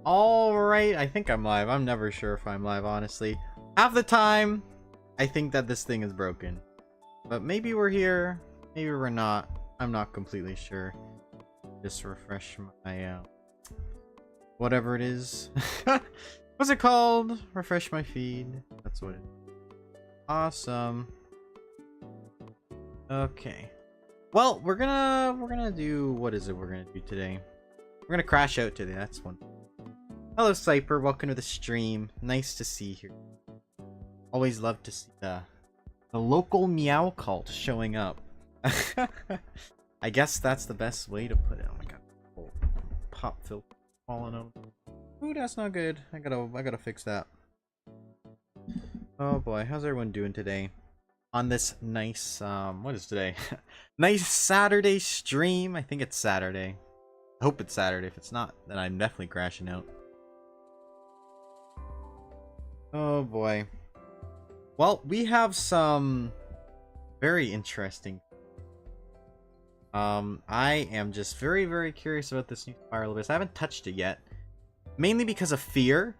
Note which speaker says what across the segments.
Speaker 1: Alright, I think I'm live. I'm never sure if I'm live, honestly. Half the time, I think that this thing is broken. But maybe we're here, maybe we're not. I'm not completely sure. Just refresh my, whatever it is. What's it called? Refresh my feed. That's what it is. Awesome. Okay. Well, we're gonna do, what is it we're gonna do today? We're gonna crash out today, that's one. Hello, Cyper. Welcome to the stream. Nice to see you. Always love to see the local meow cult showing up. I guess that's the best way to put it. Oh my god. Oh, pop filter falling out. Ooh, that's not good. I gotta fix that. Oh boy, how's everyone doing today? On this nice, what is today? Nice Saturday stream. I think it's Saturday. I hope it's Saturday. If it's not, then I'm definitely crashing out. Oh boy. Well, we have some very interesting. I am just very curious about this new Spiral Abyss. I haven't touched it yet, mainly because of fear.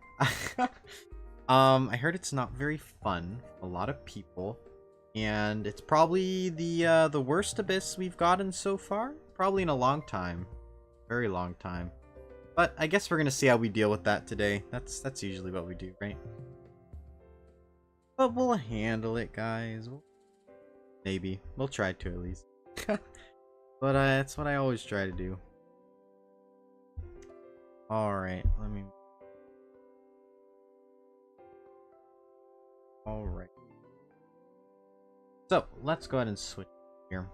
Speaker 1: I heard it's not very fun for a lot of people, and it's probably the worst Abyss we've gotten so far, probably in a long time, very long time. But I guess we're gonna see how we deal with that today. That's usually what we do, right? But we'll handle it, guys. Maybe. We'll try to, at least. But that's what I always try to do. Alright, let me... Alright. So, let's go ahead and switch here.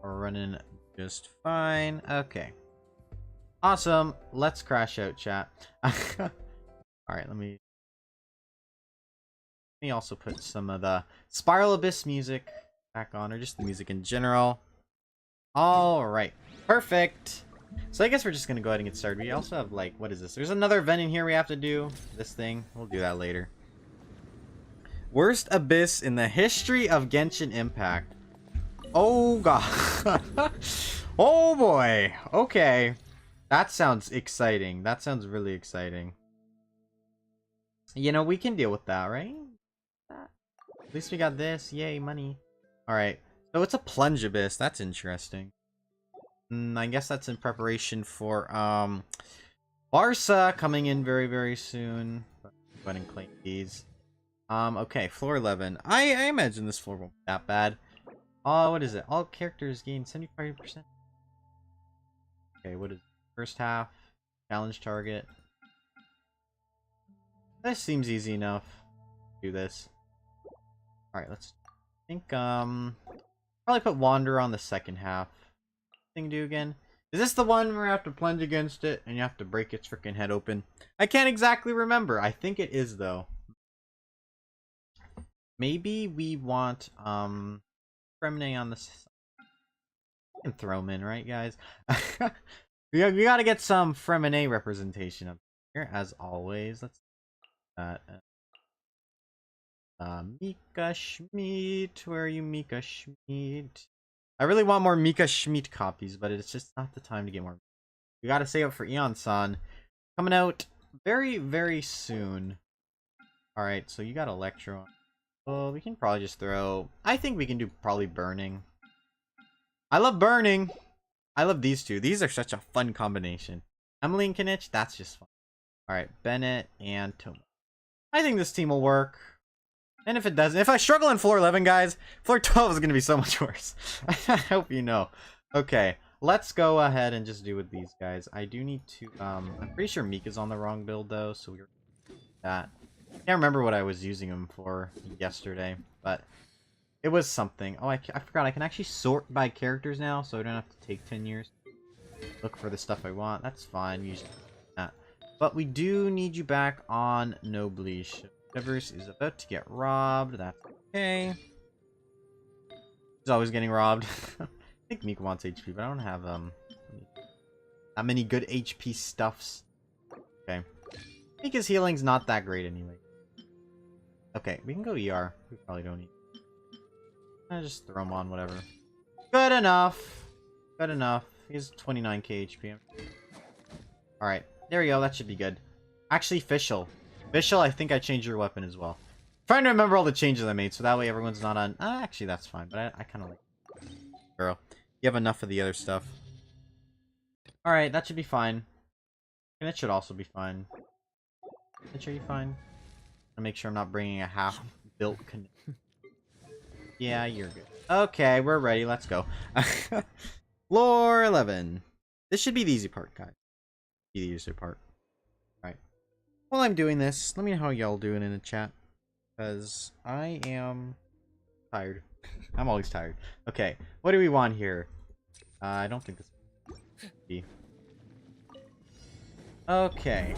Speaker 1: We're running just fine. Okay. Awesome. Let's crash out, chat. Alright, let me also put some of the Spiral Abyss music back on, or just the music in general. Alright, perfect. So I guess we're just gonna go ahead and get started. We also have, like, what is this? There's another event in here we have to do. This thing. We'll do that later. Worst Abyss in the history of Genshin Impact. Oh god. Oh boy. Okay. That sounds exciting. That sounds really exciting. You know, we can deal with that, right? At least we got this. Yay, money. Alright. So it's a plunge abyss. That's interesting. I guess that's in preparation for Barca coming in very soon. Go ahead and claim these. Okay, floor 11. I imagine this floor won't be that bad. Oh, what is it? All characters gain 75%. Okay, what is it? First half. Challenge target. This seems easy enough. Do this. Alright, let's think, probably put Wander on the second half. Thing to do again. Is this the one where you have to plunge against it and you have to break its freaking head open? I can't exactly remember. I think it is, though. Maybe we want, Fremine on this. We can throw him in, right, guys? we gotta get some Fremine representation up here, as always. Let's do that. Mika Schmidt, where are you, Mika Schmidt? I really want more Mika Schmidt copies, but it's just not the time to get more. We gotta save up for Iansan, coming out very soon. Alright, so you got Electro. Well, we can probably just throw... I think we can do probably Burning. I love Burning! I love these two. These are such a fun combination. Emily and Kinich, that's just fun. Alright, Bennett and Tomo. I think this team will work. And if it doesn't, if I struggle in floor 11, guys, floor 12 is going to be so much worse. I hope you know. Okay, let's go ahead and just do with these guys. I do need to, I'm pretty sure Mika's on the wrong build, though, so we're that. I can't remember what I was using him for yesterday, but it was something. Oh, I forgot. I can actually sort by characters now, so I don't have to take 10 years. Look for the stuff I want. That's fine. Usually that. But we do need you back on Noblish. Universe is about to get robbed. That's okay. He's always getting robbed. I think Mika wants HP, but I don't have that many good HP stuffs. Okay. Mika's healing's not that great anyway. Okay, we can go ER. We probably don't need. I just throw him on whatever. Good enough. Good enough. He's 29k HP. Alright. There we go. That should be good. Actually, Fischl. Fischl, I think I changed your weapon as well. Trying to remember all the changes I made, so that way everyone's not on... actually, that's fine, but I kind of like... Girl, you have enough of the other stuff. Alright, that should be fine. And it should also be fine. Are you fine? I'll make sure I'm not bringing a half-built... Yeah, you're good. Okay, we're ready. Let's go. Floor 11. This should be the easy part, guys. Be the easier part. Alright. While I'm doing this, let me know how y'all doing in the chat. Because I am tired. I'm always tired. Okay, what do we want here? I don't think this is be. Okay.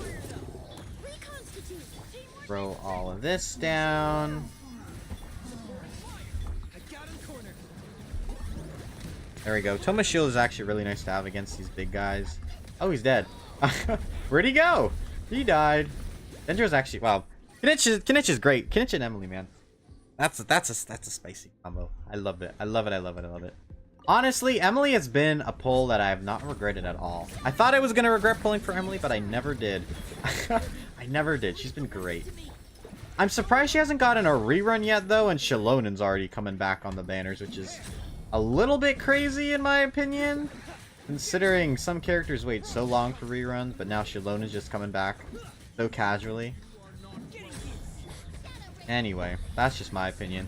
Speaker 1: Throw all of this down. There we go. Toma's shield is actually really nice to have against these big guys. Oh, he's dead. Where'd he go? He died. Dendra's actually... Wow. Kinich is great. Kinich and Emily, man. That's a spicy combo. I love it. I love it. I love it. I love it. Honestly, Emily has been a pull that I have not regretted at all. I thought I was going to regret pulling for Emily, but I never did. I never did. She's been great. I'm surprised she hasn't gotten a rerun yet, though, and Shalonen's already coming back on the banners, which is a little bit crazy, in my opinion. Considering some characters wait so long for reruns, but now Shalonen's just coming back so casually. Anyway, that's just my opinion.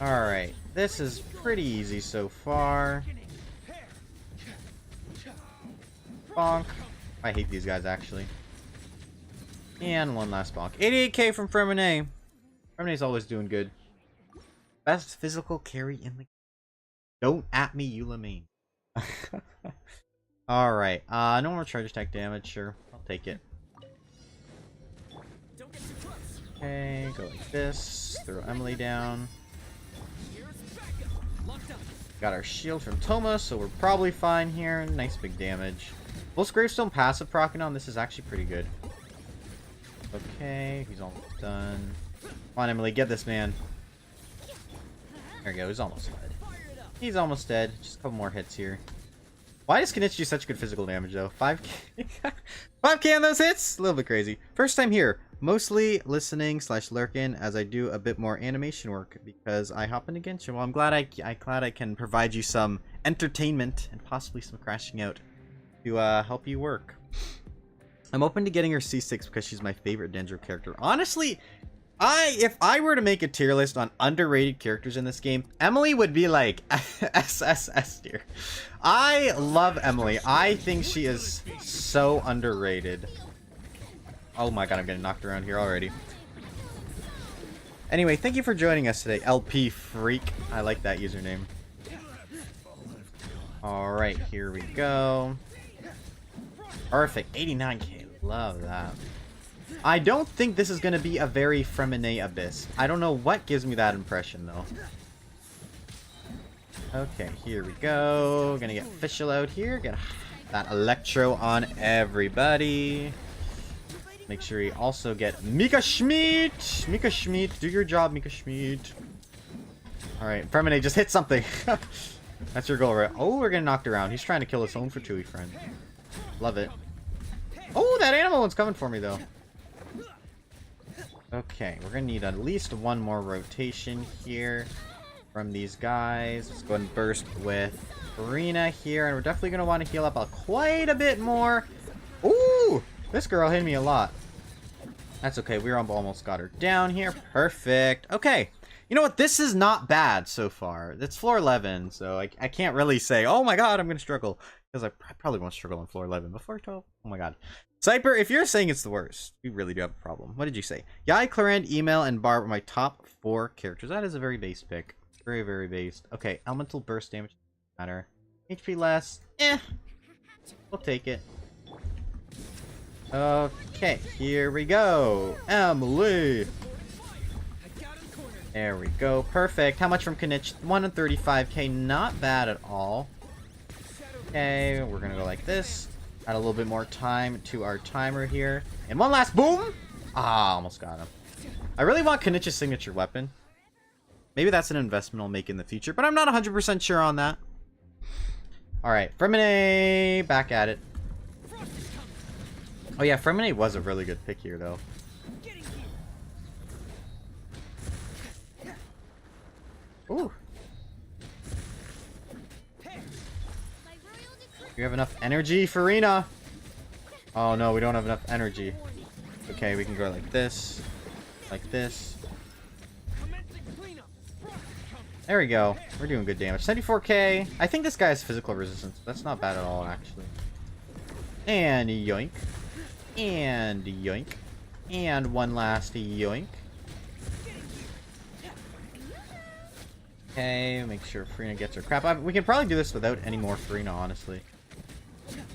Speaker 1: Alright, this is pretty easy so far. Bonk. I hate these guys, actually. And one last bonk. 88k from Fremine. Fremine's always doing good. Best physical carry in the... Don't at me, Eula main. Alright, no more charge attack damage, sure. I'll take it. Okay, go like this. Throw Emily down. Got our shield from Toma, so we're probably fine here. Nice big damage. Most Gravestone passive proccing on this is actually pretty good. Okay, he's almost done. Come on, Emily, get this man. There we go, he's almost dead. He's almost dead. Just a couple more hits here. Why does Kinich do such good physical damage, though? 5k? 5k on those hits? A little bit crazy. First time here. Mostly listening / lurking as I do a bit more animation work because I hop into Genshin. Well, I'm glad I can provide you some entertainment and possibly some crashing out to help you work. I'm open to getting her C6 because she's my favorite Dendro character. Honestly, if I were to make a tier list on underrated characters in this game, Emily would be like SSS tier. I love Emily. I think she is so underrated. Oh my god, I'm getting knocked around here already. Anyway, thank you for joining us today, LP Freak. I like that username. Alright, here we go. Perfect, 89k. Love that. I don't think this is going to be a very Fremine Abyss. I don't know what gives me that impression, though. Okay, here we go. Gonna get Fischl out here. Get that Electro on everybody. Make sure you also get Mika Schmidt. Mika Schmidt, do your job, Mika Schmidt. Alright, Fremine, just hit something. That's your goal, right? Oh, we're getting knocked around. He's trying to kill his own for Chewy friend. Love it. Oh, that animal one's coming for me, though. Okay, we're gonna need at least one more rotation here from these guys. Let's go ahead and burst with Karina here, and we're definitely gonna want to heal up quite a bit more. Ooh, this girl hit me a lot. That's okay, we almost got her down here. Perfect. Okay, you know what? This is not bad so far. It's floor 11, so I can't really say, oh my god, I'm gonna struggle. Because I probably won't struggle on floor 11. But floor 12, oh my god. Cyper, if you're saying it's the worst, we really do have a problem. What did you say? Yai, Clarend, Email, and Barb are my top 4 characters. That is a very base pick. Very, very based. Okay, elemental burst damage doesn't matter. HP less, we'll take it. Okay, here we go. Emily. There we go. Perfect. How much from Kinich? 135k. Not bad at all. Okay, we're gonna go like this. Add a little bit more time to our timer here. And one last boom! Ah, almost got him. I really want Kinich's signature weapon. Maybe that's an investment I'll make in the future, but I'm not 100% sure on that. Alright, Fremine, back at it. Oh yeah, Freminate was a really good pick here, though. Ooh. You have enough energy, Farina? Oh no, we don't have enough energy. Okay, we can go like this. Like this. There we go. We're doing good damage. 74k. I think this guy has physical resistance. That's not bad at all, actually. And yoink. And yoink. And one last yoink. Okay, make sure Farina gets her crap. We can probably do this without any more Farina, honestly.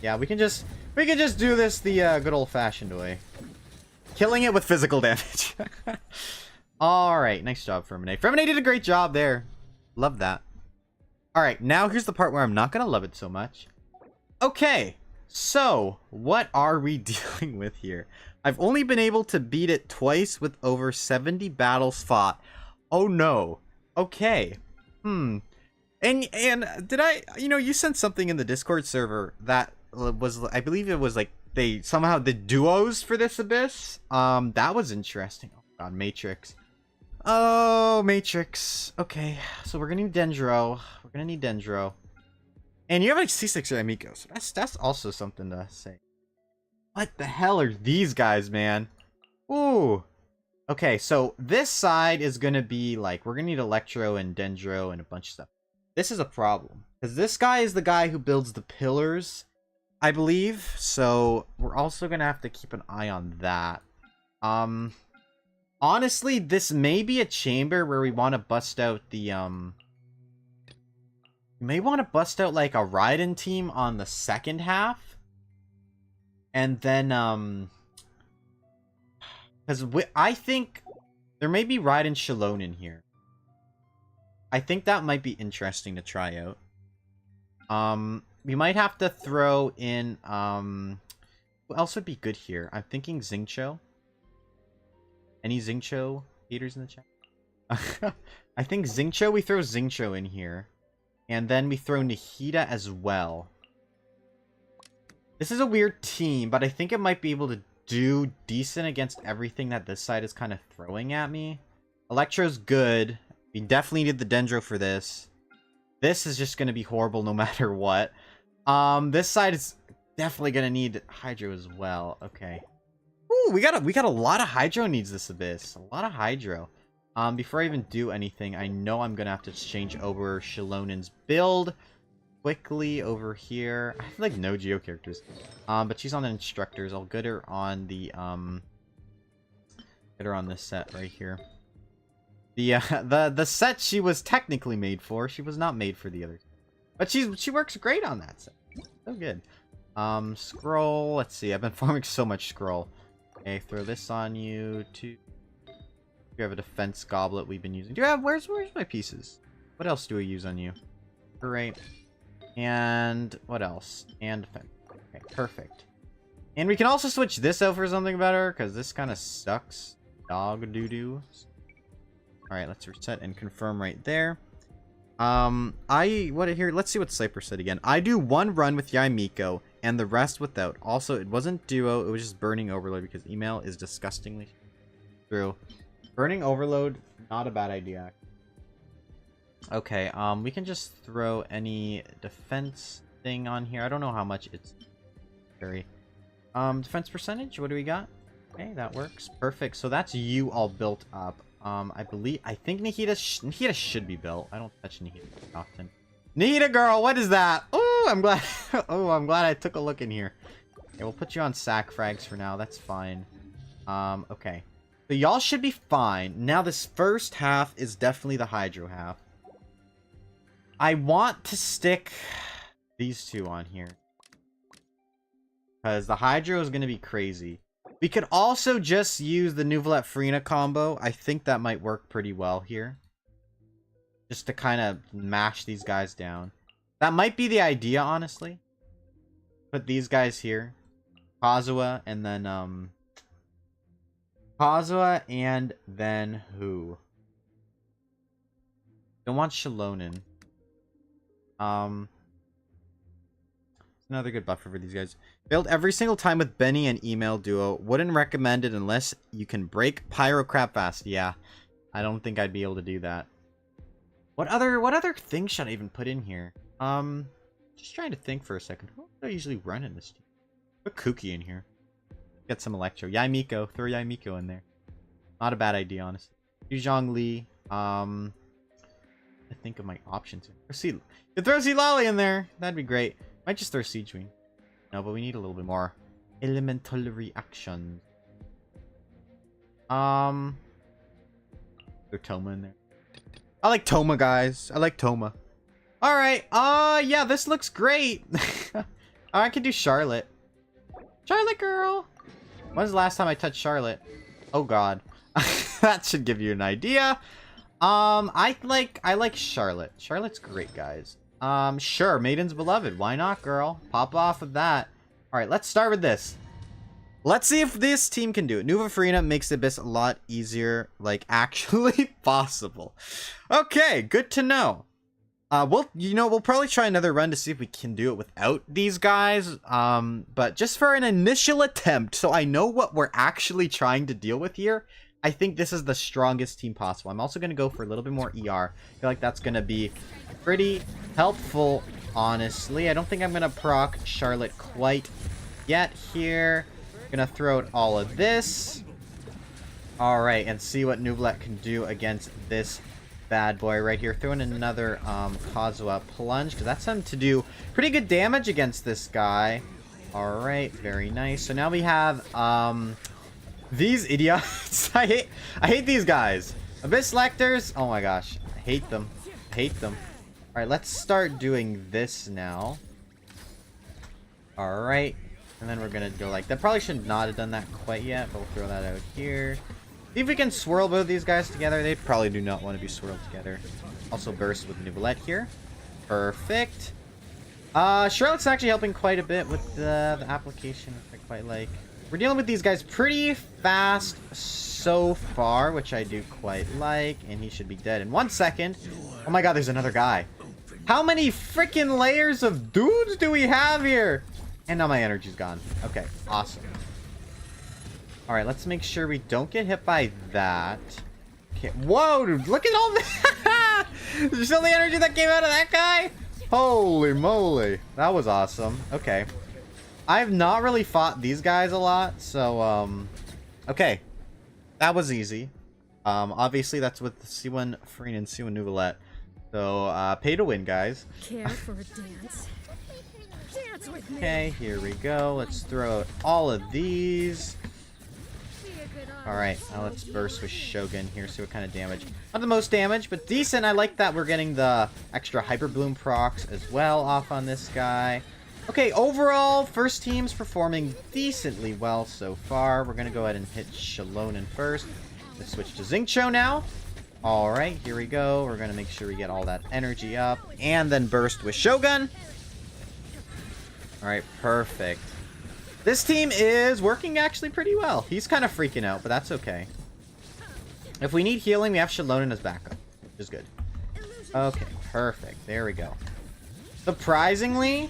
Speaker 1: Yeah, we can just do this the good old-fashioned way. Killing it with physical damage. Alright, nice job, Freminate. Freminate did a great job there. Love that. Alright, now here's the part where I'm not gonna love it so much. Okay, so what are we dealing with here? I've only been able to beat it twice with over 70 battles fought. Oh no. Okay. And did I, you sent something in the Discord server that was, I believe it was like they somehow did duos for this abyss. That was interesting. Oh god, Matrix. Oh, Matrix. Okay, so we're gonna need Dendro. We're gonna need Dendro. And you have like C6 or Amico, so that's also something to say. What the hell are these guys, man? Ooh. Okay, so this side is gonna be like, we're gonna need Electro and Dendro and a bunch of stuff. This is a problem, because this guy is the guy who builds the pillars, I believe. So we're also gonna have to keep an eye on that. Honestly, this may be a chamber where we want to bust out the we may want to bust out like a Raiden team on the second half, and then because I think there may be Raiden Shalone in here. I think that might be interesting to try out. We might have to throw in who else would be good here? I'm thinking Xingqiu. Any Xingqiu haters in the chat? I think Xingqiu, we throw Xingqiu in here. And then we throw Nahida as well. This is a weird team, but I think it might be able to do decent against everything that this side is kind of throwing at me. Electro's good. We definitely need the Dendro for this. This is just going to be horrible no matter what. This side is definitely going to need Hydro as well. Okay. Ooh, we got a lot of Hydro needs this Abyss. A lot of Hydro. Before I even do anything, I know I'm going to have to change over Shalonen's build quickly over here. I have like no Geo characters. But she's on the instructors. I'll get her on the get her on this set right here. The set she was technically made for. She was not made for the others. But she works great on that set. So good. Scroll. Let's see. I've been farming so much scroll. Okay, throw this on you too. You have a defense goblet we've been using. Do you have where's my pieces? What else do we use on you? Great. And what else? And defense. Okay, perfect. And we can also switch this out for something better, because this kind of sucks. Dog doo-doo. Alright, let's reset and confirm right there. Let's see what Cypher said again. I do one run with Yaimiko and the rest without. Also, it wasn't duo, it was just burning overload because email is disgustingly true. Burning overload, not a bad idea. Okay, we can just throw any defense thing on here. I don't know how much it's very. Defense percentage, what do we got? Okay, that works. Perfect. So that's you all built up. I think Nahida should be built. I don't touch Nahida often. Nahida girl, what is that? Oh, I'm glad. Oh, I'm glad I took a look in here. Okay, we'll put you on sack frags for now. That's fine. Okay. So y'all should be fine. Now this first half is definitely the Hydro half. I want to stick these two on here, because the Hydro is going to be crazy. We could also just use the Nuvolet Farina combo. I think that might work pretty well here. Just to kind of mash these guys down. That might be the idea, honestly. Put these guys here. Kazuha, and then, Kazuha, and then who? Don't want Shalonen. Another good buffer for these guys. Failed every single time with Benny and Email Duo. Wouldn't recommend it unless you can break Pyro crap fast. Yeah, I don't think I'd be able to do that. What other things should I even put in here? Just trying to think for a second. Who do I usually run in this team? Put Kooky in here. Get some Electro. Yai Miko. Throw Yai Miko in there. Not a bad idea, honestly. Do Zhongli. I think of my options here. Throw Lolly in there. That'd be great. Might just throw Siege Wing. No, but we need a little bit more elemental reactions. Throw Toma in there. I like Toma, guys. I like Toma. Alright. Yeah, this looks great. I can do Charlotte. Charlotte girl. When's the last time I touched Charlotte? Oh god. That should give you an idea. I like Charlotte. Charlotte's great, guys. Sure, Maiden's Beloved. Why not, girl? Pop off of that. Alright, let's start with this. Let's see if this team can do it. Nuva Farina makes the Abyss a lot easier, like, actually possible. Okay, good to know. We'll probably try another run to see if we can do it without these guys. But just for an initial attempt, so I know what we're actually trying to deal with here, I think this is the strongest team possible. I'm also going to go for a little bit more ER. I feel like that's going to be pretty helpful, honestly. I don't think I'm going to proc Charlotte quite yet here. Going to throw out all of this. Alright, and see what Nuvalet can do against this bad boy right here. Throwing another Kazuha plunge, because that's him to do pretty good damage against this guy. Alright, very nice. So now we have these idiots. I hate these guys. Abyss Lectors. Oh my gosh. I hate them. I hate them. Alright, let's start doing this now. Alright. And then we're gonna go like that. Probably should not have done that quite yet, but we'll throw that out here. See if we can swirl both these guys together. They probably do not want to be swirled together. Also burst with Nuvalet here. Perfect. Charlotte's actually helping quite a bit with the application, which I quite like. We're dealing with these guys pretty fast so far, which I do quite like. And he should be dead in 1 second. Oh my god, there's another guy. How many freaking layers of dudes do we have here? And now my energy's gone. Okay, awesome. Alright, let's make sure we don't get hit by that. Okay. Whoa, dude, look at all that! Did you see the energy that came out of that guy? Holy moly. That was awesome. Okay. I've not really fought these guys a lot, so, okay. That was easy. Obviously, that's with C1 Freen and C1 Nuvalet. So, pay to win, guys.
Speaker 2: Care for a dance? Dance with me.
Speaker 1: Okay, here we go. Let's throw out all of these. Alright, now let's burst with Shogun here, see what kind of damage. Not the most damage, but decent. I like that we're getting the extra Hyper Bloom procs as well off on this guy. Okay, overall, first team's performing decently well so far. We're going to go ahead and hit Shalonen first. Let's switch to Xingqiu now. Alright, here we go. We're going to make sure we get all that energy up. And then burst with Shogun. Alright, perfect. This team is working actually pretty well. He's kind of freaking out, but that's okay. If we need healing, we have Shalonen as backup, which is good. Okay, perfect. There we go. Surprisingly,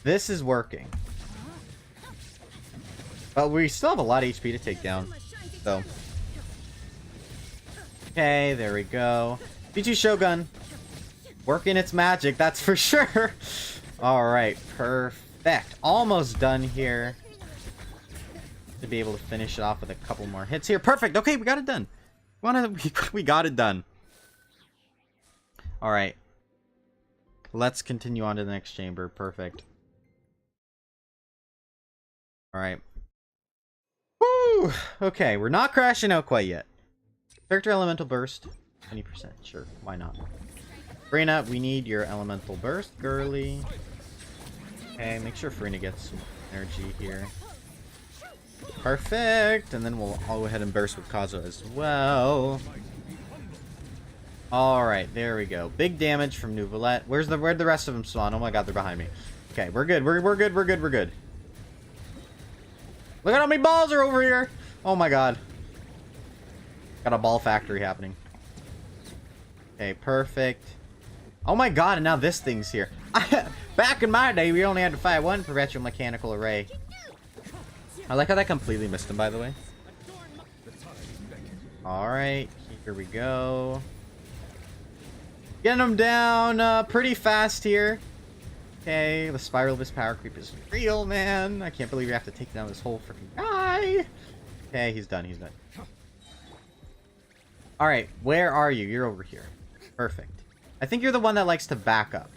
Speaker 1: this is working. But we still have a lot of HP to take down. So. Okay, there we go. B2 Shogun. Working its magic, that's for sure. Alright, perfect. Almost done here. To be able to finish it off with a couple more hits here. Perfect. Okay, we got it done. We got it done. Alright. Let's continue on to the next chamber. Perfect. Alright. Woo! Okay, we're not crashing out quite yet. Character Elemental Burst. 20%. Sure, why not? Farina, we need your Elemental Burst, girly. Okay, make sure Farina gets some energy here. Perfect! And then we'll all go ahead and burst with Kazuha as well. Alright, there we go. Big damage from Nuvalet. Where'd the rest of them spawn? Oh my god, they're behind me. Okay, we're good. We're good. We're good. We're good. Look at how many balls are over here! Oh my god. Got a ball factory happening. Okay, perfect. Oh my god, and now this thing's here. Back in my day, we only had to fight one perpetual mechanical array. I like how that completely missed him, by the way. Alright, here we go. Getting him down pretty fast here. Okay, the spiral of his power creep is real, man. I can't believe we have to take down this whole freaking guy. Okay, he's done, he's done. Alright, where are you? You're over here. Perfect. I think you're the one that likes to back up.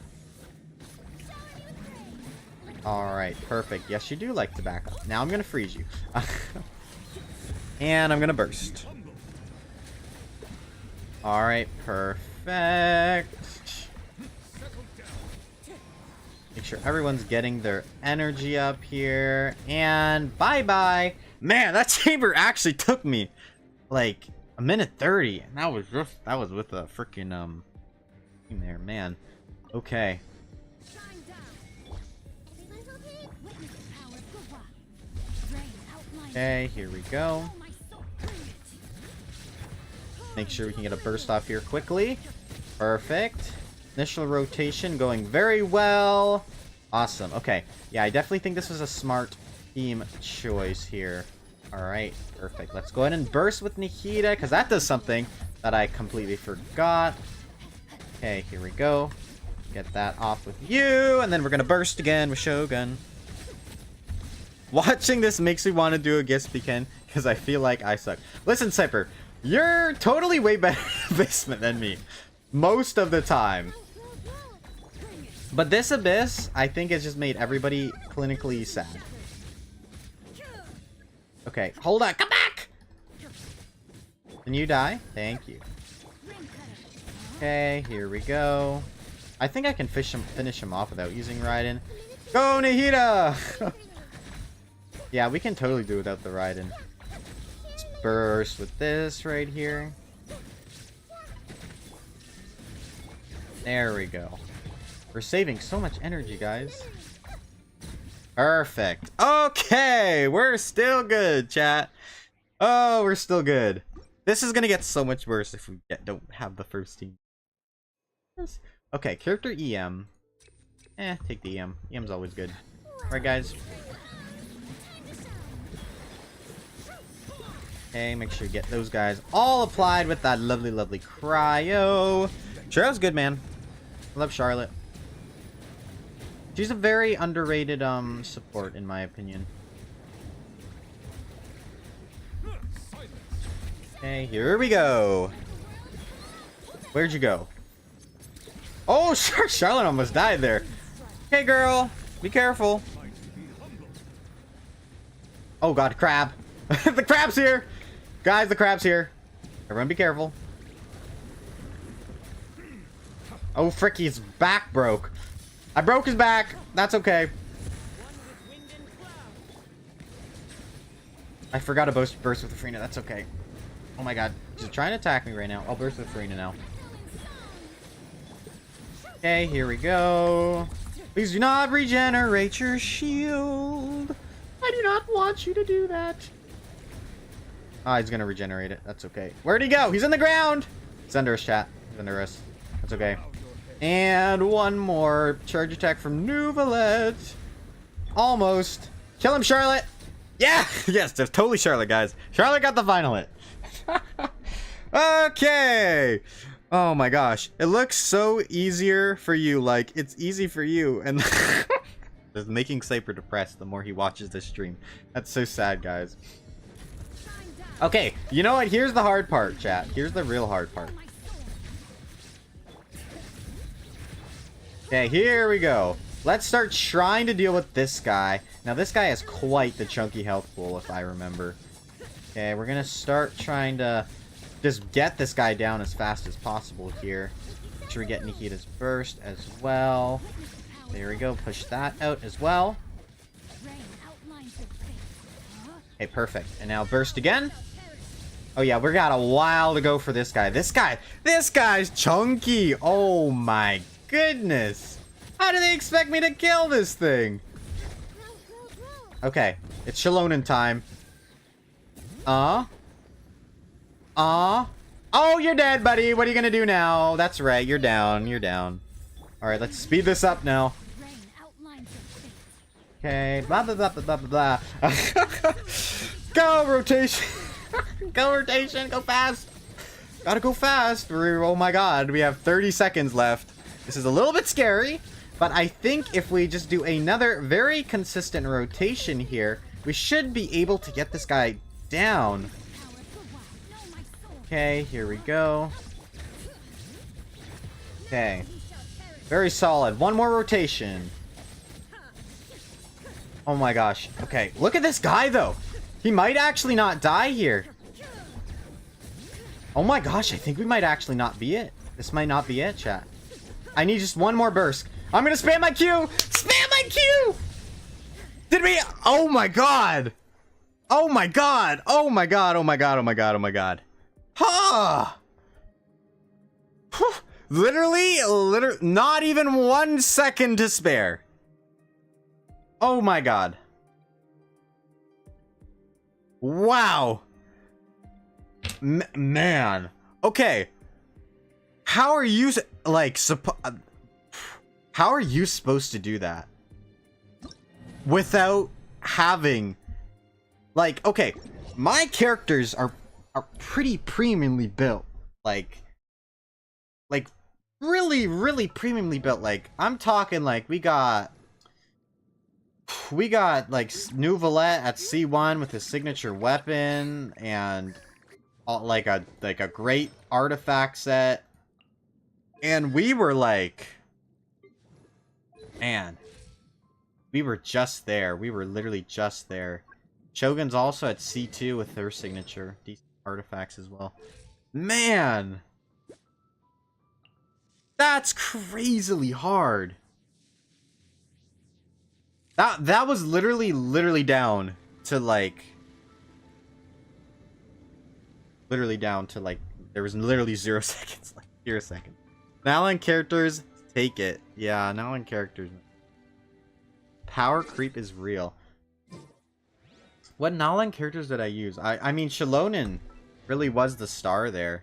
Speaker 1: Alright, perfect. Yes, you do like to back up. Now I'm gonna freeze you. And I'm gonna burst. Alright, perfect. Make sure everyone's getting their energy up here. And bye-bye. Man, that chamber actually took me like a minute 30. And that was with a freaking team there, man. Okay. Okay, here we go. Make sure we can get a burst off here quickly. Perfect. Initial rotation going very well. Awesome. Okay. Yeah, I definitely think this was a smart team choice here. Alright, perfect. Let's go ahead and burst with Nikita, because that does something that I completely forgot. Okay, here we go. Get that off with you, and then we're going to burst again with Shogun. Watching this makes me want to do a Gispy-Ken, because I feel like I suck. Listen, Cypher, you're totally way better at basement than me. Most of the time. But this Abyss, I think, has just made everybody clinically sad. Okay, hold on. Come back! Can you die? Thank you. Okay, here we go. I think I can finish him off without using Raiden. Go, Nihida! Yeah, we can totally do without the Raiden. Let's burst with this right here. There we go. We're saving so much energy, guys. Perfect. Okay, we're still good, chat. Oh, we're still good. This is gonna get so much worse if we don't have the first team. Okay, character EM. Take the EM. EM's always good. Alright, guys. Okay, make sure you get those guys all applied with that lovely, lovely cryo. Charlotte's good, man. I love Charlotte. She's a very underrated support, in my opinion. Okay, here we go. Where'd you go? Oh, Charlotte almost died there. Hey, girl. Be careful. Oh, God. Crab. The crab's here. Guys, the crab's here. Everyone be careful. Oh, frick. His back broke. I broke his back. That's okay. I forgot to burst with the Frina. That's okay. Oh, my God. She's trying to attack me right now. I'll burst with Frina now. Okay, here we go. Please do not regenerate your shield. I do not want you to do that. Ah, he's gonna regenerate it. That's okay. Where'd he go? He's in the ground. He's under us, chat. He's under us. That's okay. And one more charge attack from Nuvalet. Almost. Kill him, Charlotte. Yeah. Yes, that's totally Charlotte, guys. Charlotte got the final hit. Okay. Oh my gosh. It looks so easier for you. Like, it's easy for you. And just making Saper depressed the more he watches this stream. That's so sad, guys. Okay, you know what? Here's the hard part, chat. Here's the real hard part. Okay, here we go. Let's start trying to deal with this guy. Now, this guy has quite the chunky health pool, if I remember. Okay, we're gonna start trying to just get this guy down as fast as possible here. Make sure we get Nikita's burst as well. There we go. Push that out as well. Okay, perfect. And now burst again. Oh yeah, we got a while to go for this guy. This guy's chunky. Oh my goodness. How do they expect me to kill this thing? Okay, it's Shalonen time. Oh, you're dead, buddy. What are you gonna do now? That's right, you're down. You're down. Alright, let's speed this up now. Okay, blah blah blah blah blah blah. Go rotation. Go rotation, go fast. Gotta go fast. Oh my god, we have 30 seconds left. This is a little bit scary, but I think if we just do another very consistent rotation here, we should be able to get this guy down. Okay, here we go. Okay. Very solid. One more rotation. Oh my gosh. Okay, look at this guy though. He might actually not die here. Oh my gosh, I think we might actually not be it. This might not be it, chat. I need just one more burst. I'm gonna spam my Q! Spam my Q! Did we? Oh my god! Oh my god! Oh my god, oh my god, oh my god, oh my god. Ha! Huh. Literally, not even 1 second to spare. Oh my god. Wow. Man. Okay. How are you, like, how are you supposed to do that? Without having, like, okay, my characters are pretty premiumly built. Like really, really premiumly built. Like, I'm talking like we got like Nouvelette at C1 with his signature weapon and like a great artifact set. And we were like, man, we were just there. We were literally just there. Shogun's also at C2 with her signature. Decent artifacts as well. Man! That's crazily hard. That was literally down to like... Literally down to like... There was literally 0 seconds. Like, 0 seconds. Now in characters, take it. Yeah, now in characters. Power creep is real. What Nalan characters did I use? I mean, Shalonen really was the star there.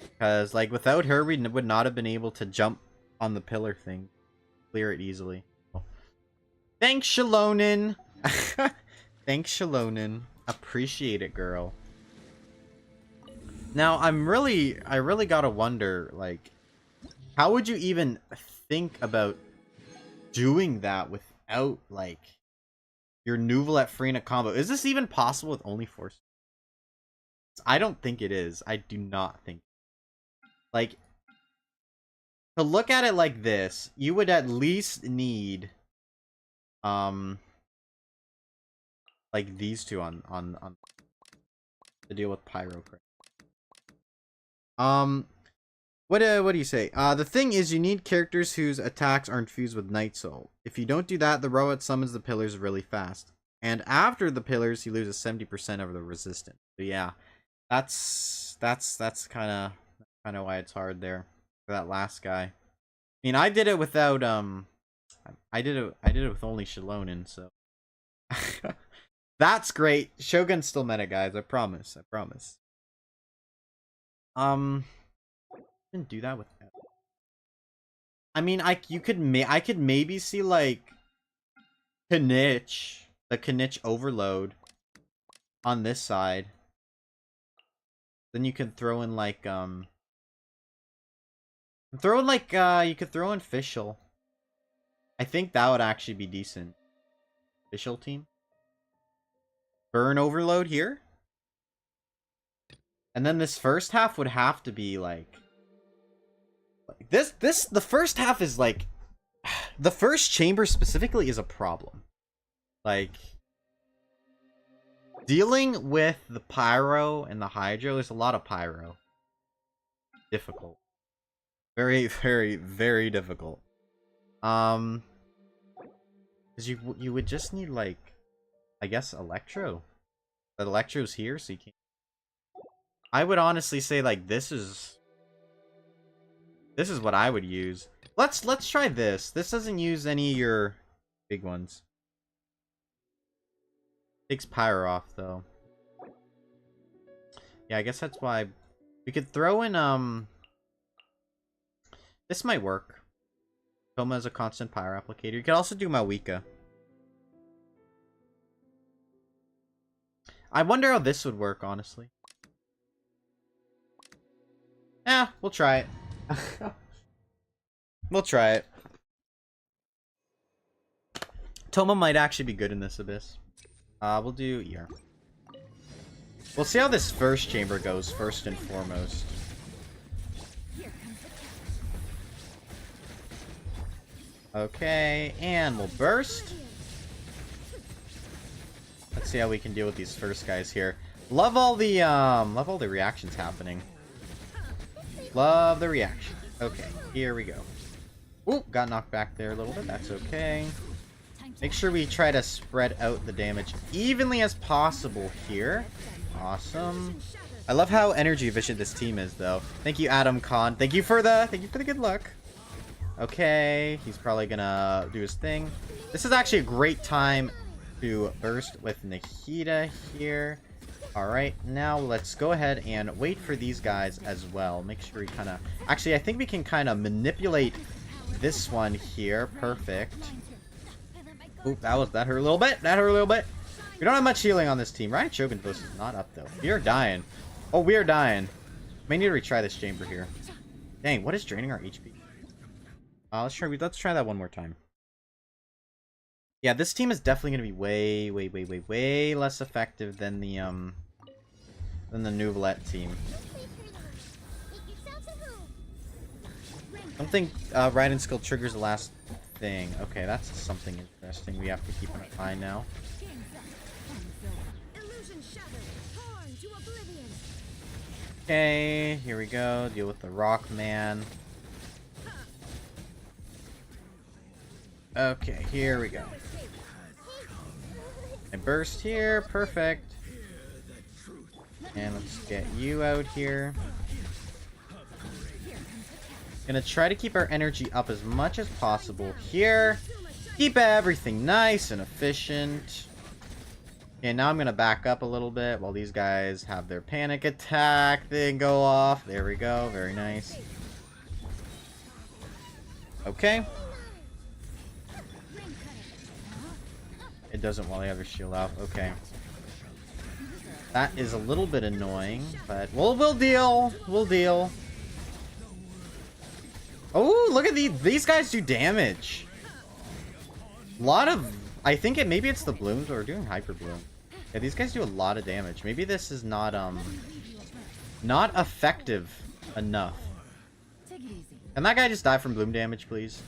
Speaker 1: Because, like, without her, we would not have been able to jump on the pillar thing. Clear it easily. Thanks, Shalonen! Thanks, Shalonen. Appreciate it, girl. Now, I really gotta wonder, like, how would you even think about doing that without, like, your Nouvelette free in a combo? Is this even possible with only 4? I don't think it is. I do not think. Like, to look at it like this, you would at least need, like these two on to deal with Pyro. What do you say? The thing is, you need characters whose attacks are infused with Night Soul. If you don't do that, the robot summons the pillars really fast. And after the pillars, he loses 70% of the resistance. So yeah, that's kind of why it's hard there for that last guy. I mean, I did it without I did it with only Shalonen, so that's great. Shogun's still meta, guys. I promise. I promise. Didn't do that with. I mean, I could maybe see like Kanich, the Kanich overload on this side. Then you could throw in like you could throw in Fischl. I think that would actually be decent. Fischl team. Burn overload here. And then this first half would have to be like the first half is like the first chamber specifically is a problem. Like dealing with the pyro and the hydro, there's a lot of pyro. Difficult. Very, very, very difficult. Cause you would just need like I guess Electro. But Electro's here, so you can't. I would honestly say like this is what I would use. Let's try this. This doesn't use any of your big ones. Takes Pyro off though. Yeah, I guess that's why we could throw in this might work. Toma is a constant power applicator. You could also do Mawika. I wonder how this would work, honestly. Yeah, we'll try it. We'll try it. Toma might actually be good in this Abyss. We'll do ER. We'll see how this first chamber goes, first and foremost. Okay, and we'll burst. Let's see how we can deal with these first guys here. Love all the reactions happening. Love the reaction. Okay, here we go. Ooh, got knocked back there a little bit. That's okay. Make sure we try to spread out the damage evenly as possible here. Awesome. I love how energy efficient this team is, though. Thank you, Adam Khan. Thank you for the good luck. Okay, he's probably gonna do his thing. This is actually a great time to burst with Nikita here. Alright, now let's go ahead and wait for these guys as well. Make sure we kind of... Actually, I think we can kind of manipulate this one here. Perfect. Oop, that hurt a little bit. That hurt a little bit. We don't have much healing on this team. Right? Shogun Ghost is not up, though. We are dying. Oh, we are dying. May need to retry this chamber here. Dang, what is draining our HP? Let's try that one more time. Yeah, this team is definitely going to be way less effective than the Neuvillette team. I don't think Raiden skill triggers the last thing. Okay, that's something interesting we have to keep in mind now. Okay, here we go. Deal with the Rock Man. Okay, here we go. I burst here. Perfect. And let's get you out here. Gonna try to keep our energy up as much as possible here. Keep everything nice and efficient. Okay, now I'm gonna back up a little bit while these guys have their panic attack thing go off. There we go. Very nice. Okay. It doesn't while they have their shield out. Okay. That is a little bit annoying, but we'll deal. We'll deal. Oh, look at these guys do damage. A lot of... I think maybe it's the blooms, but we're doing hyper bloom. Yeah, these guys do a lot of damage. Maybe this is not effective enough. Can that guy just die from bloom damage, please?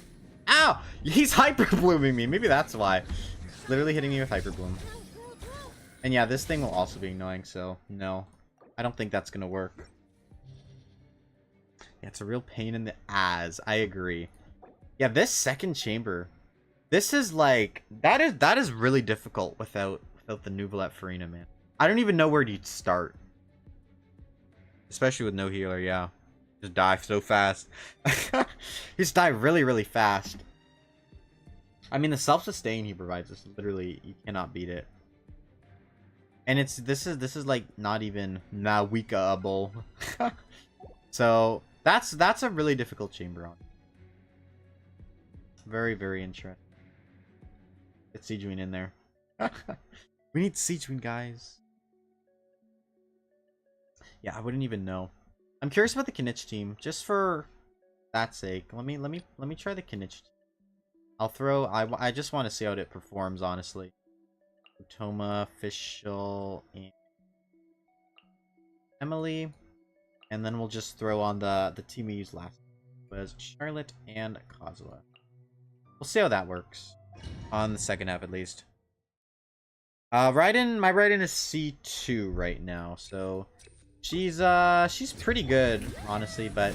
Speaker 1: Ow! He's hyper blooming me. Maybe that's why. Literally hitting me with hyper bloom. And yeah, this thing will also be annoying, so no. I don't think that's gonna work. Yeah, it's a real pain in the ass. I agree. Yeah, this second chamber, this is like that is really difficult without the Neuvillette Farina, man. I don't even know where to start. Especially with no healer, yeah. Just die so fast. Just die really fast. I mean, the self-sustain he provides us, literally, you cannot beat it. And this is like not even Nawika-able. So that's a really difficult chamber on. Very interesting. Get Siegewin in there. We need Siegewin, guys. Yeah, I wouldn't even know. I'm curious about the Kinich team, just for that sake. Let me try the Kinich team. I'll throw... I just want to see how it performs, honestly. Toma, Fischl, and Emily. And then we'll just throw on the team we used last. Was Charlotte and Kazuha. We'll see how that works. On the second half, at least. My Raiden is C2 right now, so... She's pretty good, honestly, but...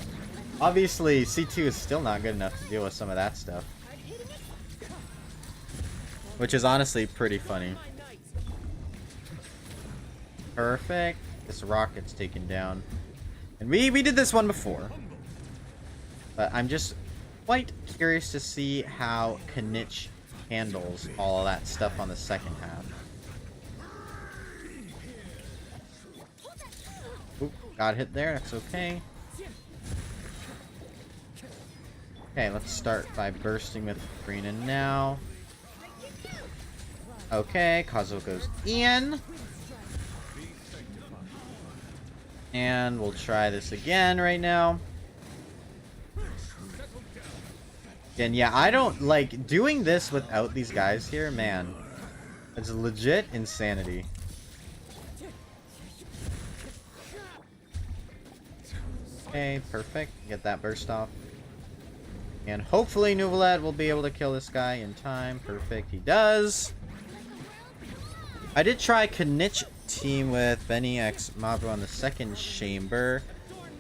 Speaker 1: Obviously, C2 is still not good enough to deal with some of that stuff. Which is honestly pretty funny. Perfect. This rocket's taken down. And we did this one before. But I'm just quite curious to see how Kinich handles all of that stuff on the second half. Oop, got hit there. That's okay. Okay, let's start by bursting with Karina now. Okay, Kazuo goes Ian. And we'll try this again right now. And yeah, I don't like doing this without these guys here, man. It's legit insanity. Okay, perfect. Get that burst off. And hopefully Nuvalet will be able to kill this guy in time. Perfect, he does. I did try Knich team with Benny X Mabro on the second chamber.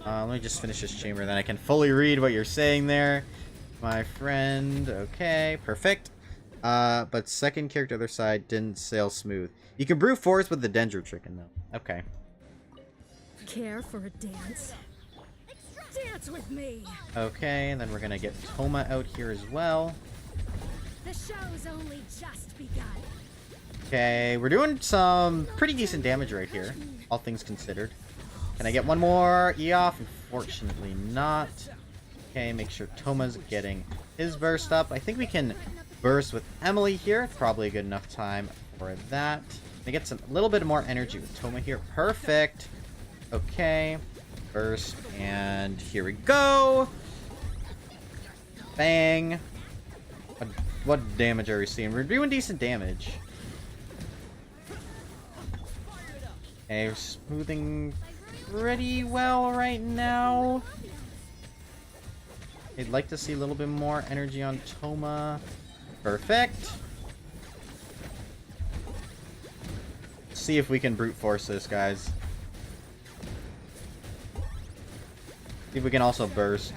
Speaker 1: Let me just finish this chamber, then I can fully read what you're saying there, my friend. Okay, perfect. But second character other side didn't sail smooth. You can brew force with the Dendro Chicken though. Okay.
Speaker 2: Care for a dance? Dance with me.
Speaker 1: Okay, and then we're gonna get Toma out here as well.
Speaker 2: The show's only just begun.
Speaker 1: Okay, we're doing some pretty decent damage right here, all things considered. Can I get one more E off? Unfortunately not. Okay, make sure Toma's getting his burst up. I think we can burst with Emily here. Probably a good enough time for that. I get some little bit more energy with Toma here. Perfect. Okay. Burst, and here we go. Bang. What damage are we seeing? We're doing decent damage. Okay, we're smoothing pretty well right now. I'd like to see a little bit more energy on Toma. Perfect. Let's see if we can brute force this, guys. See if we can also burst.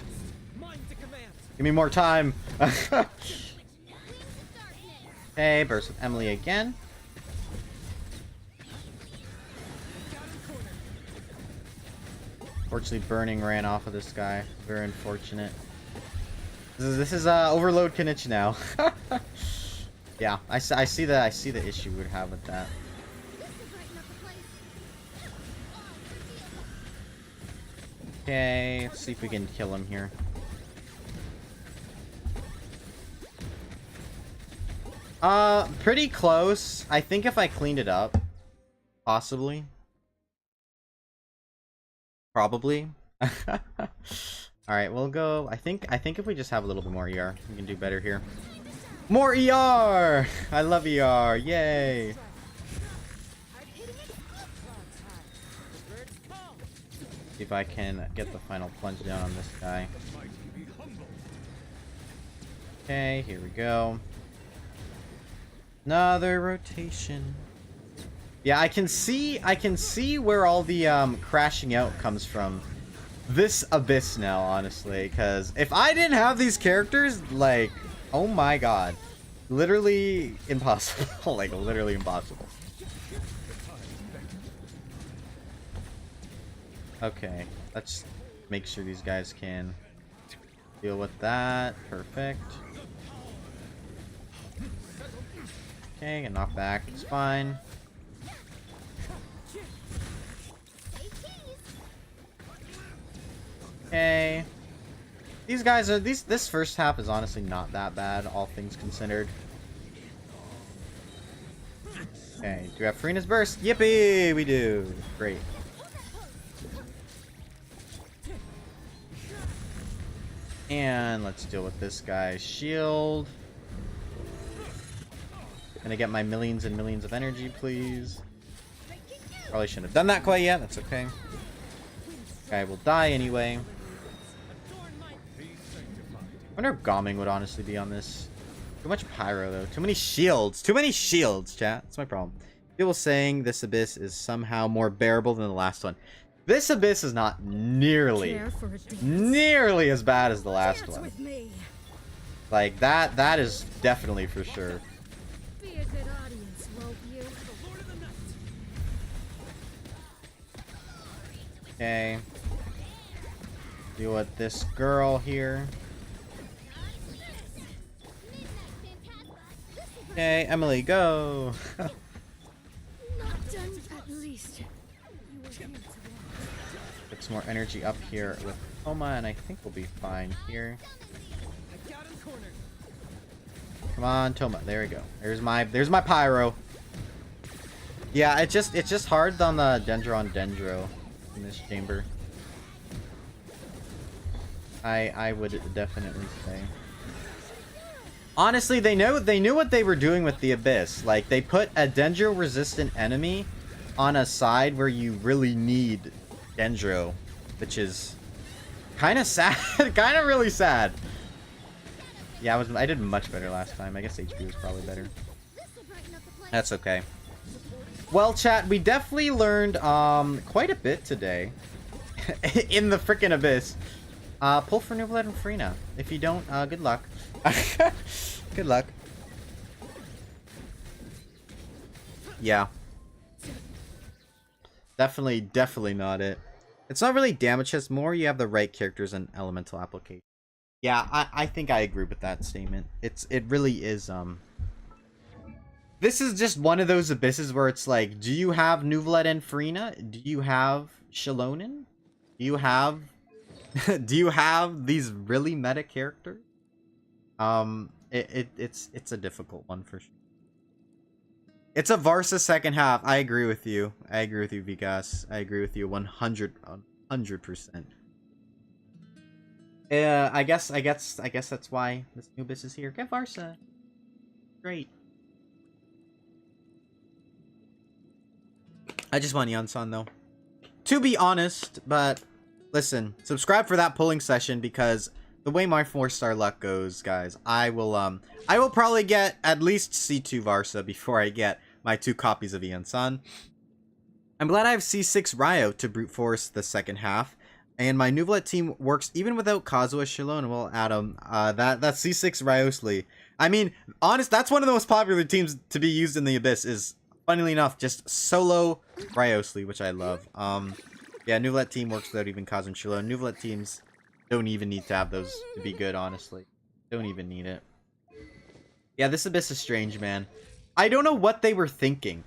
Speaker 1: Give me more time. Okay, burst with Emily again. Fortunately, burning ran off of this guy. Very unfortunate. This is overload Knich now. Yeah, I see the issue we'd have with that. Okay, let's see if we can kill him here. Pretty close. I think if I cleaned it up, possibly. Probably. Alright, we'll go. I think if we just have a little bit more ER, we can do better here. More ER! I love ER. Yay! See if I can get the final plunge down on this guy. Okay, here we go. Another rotation. Yeah, I can see where all the crashing out comes from. This abyss now, honestly, because if I didn't have these characters, like, oh my god. Literally impossible. Like, literally impossible. Okay, let's make sure these guys can deal with that. Perfect. Okay, get knocked back. It's fine. Okay. These guys are this first half is honestly not that bad, all things considered. Okay, do we have Farina's burst? Yippee! We do. Great. And let's deal with this guy's shield. Gonna get my millions and millions of energy, please. Probably shouldn't have done that quite yet. That's okay. Guy will die anyway. I wonder if Gomming would honestly be on this. Too much pyro though. Too many shields. Too many shields, chat. That's my problem. People saying this abyss is somehow more bearable than the last one. This abyss is not nearly as bad as the last one. Like that is definitely for sure.
Speaker 2: Be a good audience, won't you?
Speaker 1: Okay. Deal with this girl here. Okay, Emily, go.
Speaker 2: Not done, at least. You were here to watch.
Speaker 1: Get some more energy up here with Oma, and I think we'll be fine here. Come on, Toma. There we go. There's my pyro. Yeah, it's just hard on the Dendro in this chamber. I would definitely say. Honestly, they knew what they were doing with the Abyss. Like, they put a Dendro resistant enemy on a side where you really need Dendro, which is kind of sad. Kind of really sad. Yeah, I did much better last time. I guess HP was probably better. That's okay. Well, chat, we definitely learned quite a bit today in the freaking Abyss. Pull for Nuvolet and Frina. If you don't, good luck. Good luck. Yeah. Definitely not it. It's not really damage, it's more you have the right characters and elemental application. Yeah, I think I agree with that statement. It really is, this is just one of those abysses where it's like, do you have Nuvolet and Farina? Do you have Shalonen? Do you have do you have these really meta characters? It's a difficult one for sure. It's a Varsa second half. I agree with you. I agree with you, Vikas. I agree with you 100%. I guess that's why this new abyss is here. Get Varsa. Great. I just want Iansan though. To be honest, but listen, subscribe for that pulling session because the way my 4-star luck goes, guys, I will probably get at least C2 Varsa before I get my 2 copies of Iansan. I'm glad I have C6 Ryo to brute force the second half. And my Nuvolet team works even without Kazuha Shilon. Well, Adam, that's C6 Ryosli. I mean, honest, that's one of the most popular teams to be used in the Abyss is, funnily enough, just solo Ryosli, which I love. Yeah, Nuvolet team works without even Kazuha and Shilon. Nuvolet teams don't even need to have those to be good, honestly. Don't even need it. Yeah, this Abyss is strange, man. I don't know what they were thinking.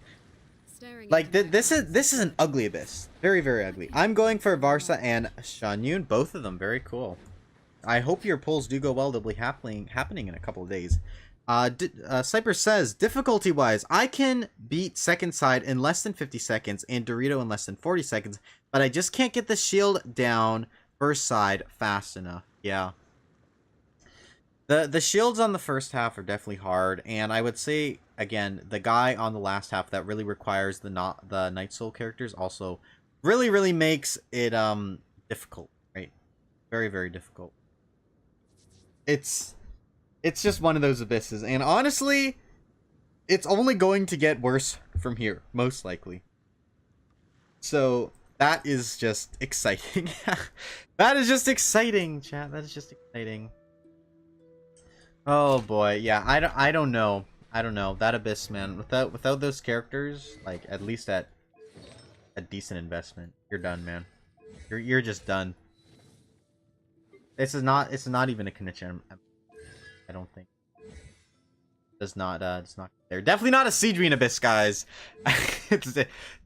Speaker 1: Like, this is an ugly Abyss. Very, very ugly. I'm going for Varsa and Shanyun. Both of them. Very cool. I hope your pulls do go well. They'll be happening in a couple of days. Cyper says, difficulty-wise, I can beat second side in less than 50 seconds and Dorito in less than 40 seconds, but I just can't get the shield down first side fast enough. Yeah. The shields on the first half are definitely hard, and I would say, again, the guy on the last half that really requires the Night Soul characters also really makes it difficult, right? Very, very difficult. It's just one of those abysses, and honestly, it's only going to get worse from here, most likely. So that is just exciting. That is just exciting, chat. That is just exciting. Oh boy, yeah. I don't know. That Abyss, man. Without those characters, like at least at a decent investment, you're done, man. You're just done. It's not even a connection. I don't think. It's not there. Definitely not a Siegedrine Abyss, guys. It's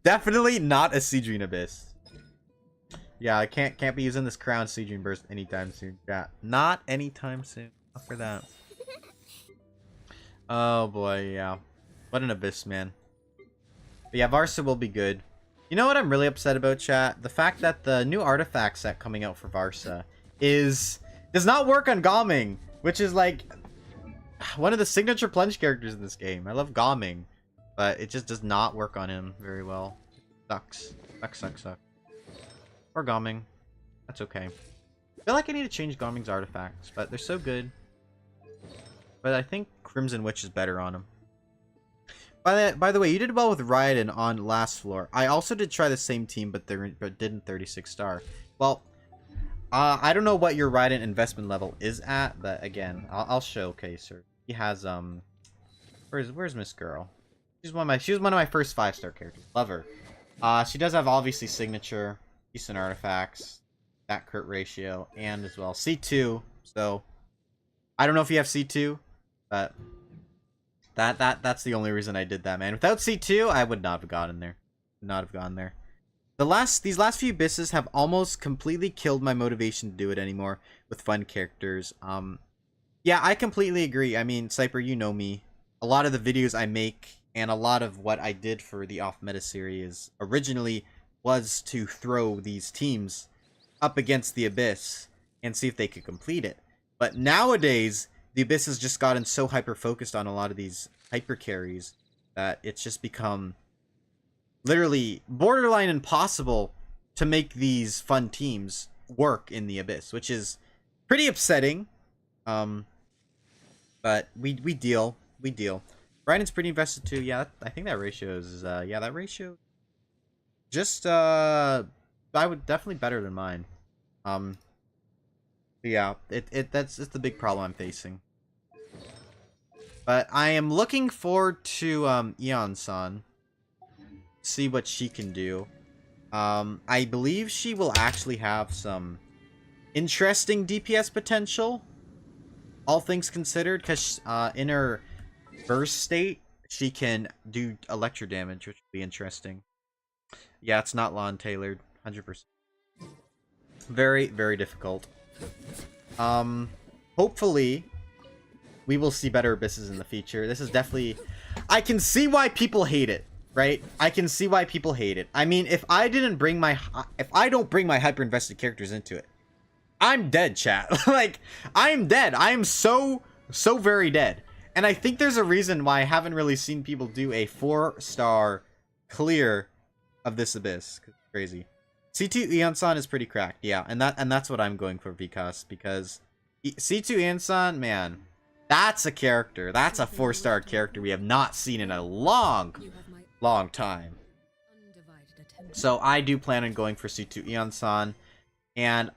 Speaker 1: definitely not a Siegedrine Abyss. Yeah, I can't be using this Crown Siegedrine Burst anytime soon. Yeah, not anytime soon. Not for that. Oh boy, yeah. What an Abyss, man. But yeah, Varsa will be good. You know what I'm really upset about, chat? The fact that the new artifact set coming out for Varsa does not work on Gaming, which is like one of the signature plunge characters in this game. I love Gaming, but it just does not work on him very well. Sucks. Sucks. Or Gaming. That's okay. I feel like I need to change Gaming's artifacts, but they're so good. But I think Crimson Witch is better on him. By the way, you did well with Raiden on last floor. I also did try the same team, but didn't 36 star. Well, I don't know what your Raiden investment level is at, but again, I'll showcase her. He has where's Miss Girl? She was one of my first 5-star characters. Love her. She does have obviously signature, decent artifacts, that crit ratio, and as well C2. So I don't know if you have C2, but that's the only reason I did that, man. Without C2, I would not have gotten there. Not have gone there. These last few abysses have almost completely killed my motivation to do it anymore with fun characters. Yeah, I completely agree. I mean, Cyper, you know me. A lot of the videos I make and a lot of what I did for the off meta series originally was to throw these teams up against the Abyss and see if they could complete it. But nowadays, the Abyss has just gotten so hyper focused on a lot of these hyper carries that it's just become literally borderline impossible to make these fun teams work in the Abyss, which is pretty upsetting. Um, but we deal. We deal. Brandon's pretty invested too. Yeah, I think that ratio is yeah, that ratio just I would definitely better than mine. Um yeah, it's the big problem I'm facing. But I am looking forward to Iansan. See what she can do. I believe she will actually have some interesting DPS potential, all things considered, because in her burst state, she can do electro damage, which would be interesting. Yeah, it's not lawn tailored, 100%. Very, very difficult. Hopefully, we will see better abysses in the future. This is definitely... I can see why people hate it, right? I can see why people hate it. I mean, if I don't bring my hyper-invested characters into it, I'm dead, chat. Like, I'm dead. I am so very dead. And I think there's a reason why I haven't really seen people do a 4-star clear of this abyss. Crazy. C2 Iansan is pretty cracked, yeah, and that's what I'm going for, because C2 Iansan, man, that's a character. That's a 4-star character we have not seen in a long time. So I do plan on going for C2 Iansan, and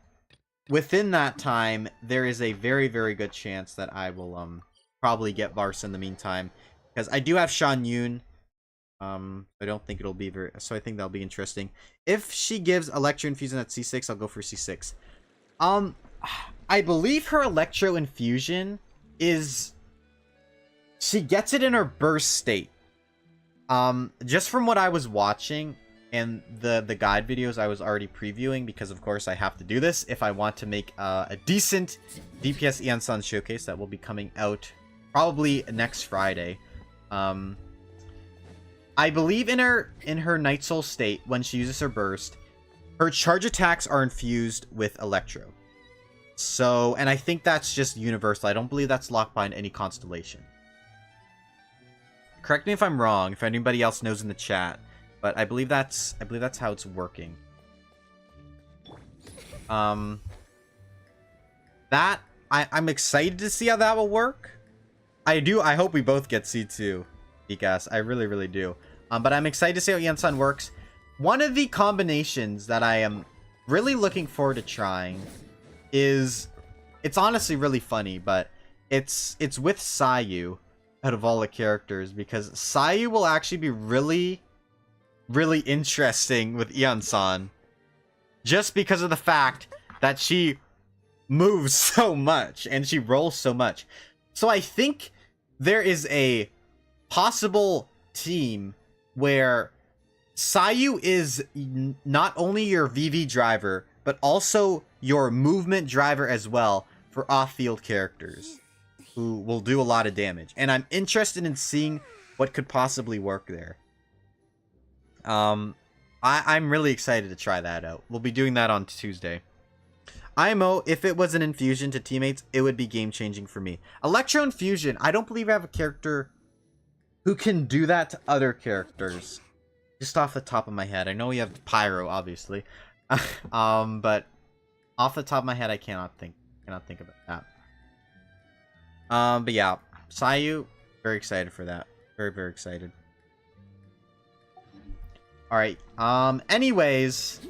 Speaker 1: within that time, there is a very, very good chance that I will probably get Vars in the meantime, because I do have Shan Yun. I don't think it'll be very... So I think that'll be interesting. If she gives Electro Infusion at C6, I'll go for C6. I believe her Electro Infusion is... She gets it in her burst state. Just from what I was watching and the guide videos I was already previewing, because of course I have to do this if I want to make a decent DPS Iansan showcase that will be coming out probably next Friday. I believe in her Night Soul state, when she uses her burst, her charge attacks are infused with Electro. So, and I think that's just universal. I don't believe that's locked behind any constellation. Correct me if I'm wrong, if anybody else knows in the chat, but I believe that's how it's working. I'm excited to see how that will work. I hope we both get C2, because I really do. But I'm excited to see how Iansan works. One of the combinations that I am really looking forward to trying is, it's honestly really funny, but it's with Sayu out of all the characters, because Sayu will actually be really interesting with Iansan, just because of the fact that she moves so much and she rolls so much. So I think there is a possible team where Sayu is not only your VV driver, but also your movement driver as well for off-field characters who will do a lot of damage. And I'm interested in seeing what could possibly work there. I'm really excited to try that out. We'll be doing that on Tuesday. IMO, if it was an infusion to teammates, it would be game-changing for me. Electro Infusion, I don't believe I have a character who can do that to other characters. Just off the top of my head. I know we have Pyro, obviously. But off the top of my head, I cannot think about that. But yeah, Sayu, very excited for that. Very excited. Alright, anyways,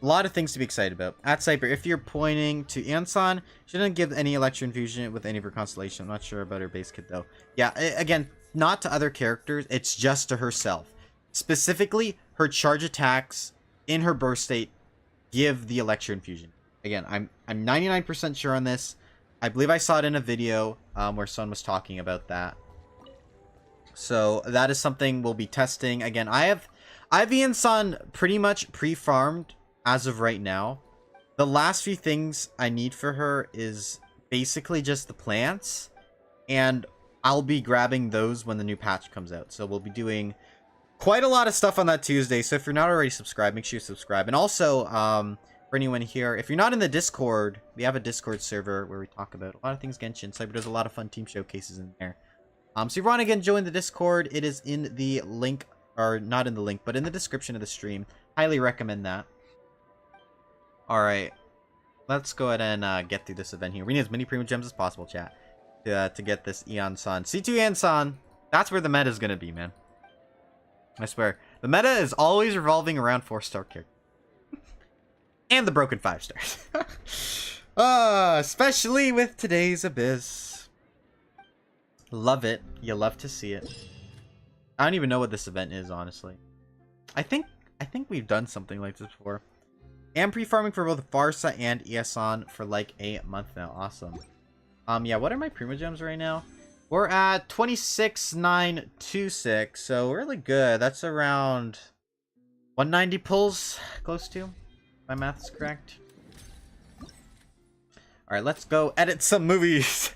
Speaker 1: a lot of things to be excited about. At Cyper, if you're pointing to Iansan, she didn't give any Electro Infusion with any of her constellation. I'm not sure about her base kit, though. Yeah, again, not to other characters, it's just to herself. Specifically, her charge attacks in her burst state give the Electro Infusion. Again, I'm 99% sure on this. I believe I saw it in a video where someone was talking about that. So that is something we'll be testing. Again, I have Iansan pretty much pre-farmed as of right now. The last few things I need for her is basically just the plants, and I'll be grabbing those when the new patch comes out. So we'll be doing quite a lot of stuff on that Tuesday. So if you're not already subscribed, make sure you subscribe. And also, for anyone here, if you're not in the Discord, we have a Discord server where we talk about a lot of things Genshin. So there's a lot of fun team showcases in there. So if you want to again join the Discord, it is in the link, or not in the link, but in the description of the stream. Highly recommend that. All right, let's go ahead and get through this event here. We need as many Primo Gems as possible, chat, to get this Iansan. C2 Iansan, that's where the meta is going to be, man. I swear. The meta is always revolving around 4-star characters. And the broken 5 stars. Especially with today's Abyss. Love it. You love to see it. I don't even know what this event is, honestly. I think we've done something like this before. Am pre-farming for both Varsa and Iansan for like a month now. Awesome. Yeah, what are my Primo Gems right now? We're at 26,926, so we're really good. That's around 190 pulls, close to. If my math is correct. Alright, let's go edit some movies.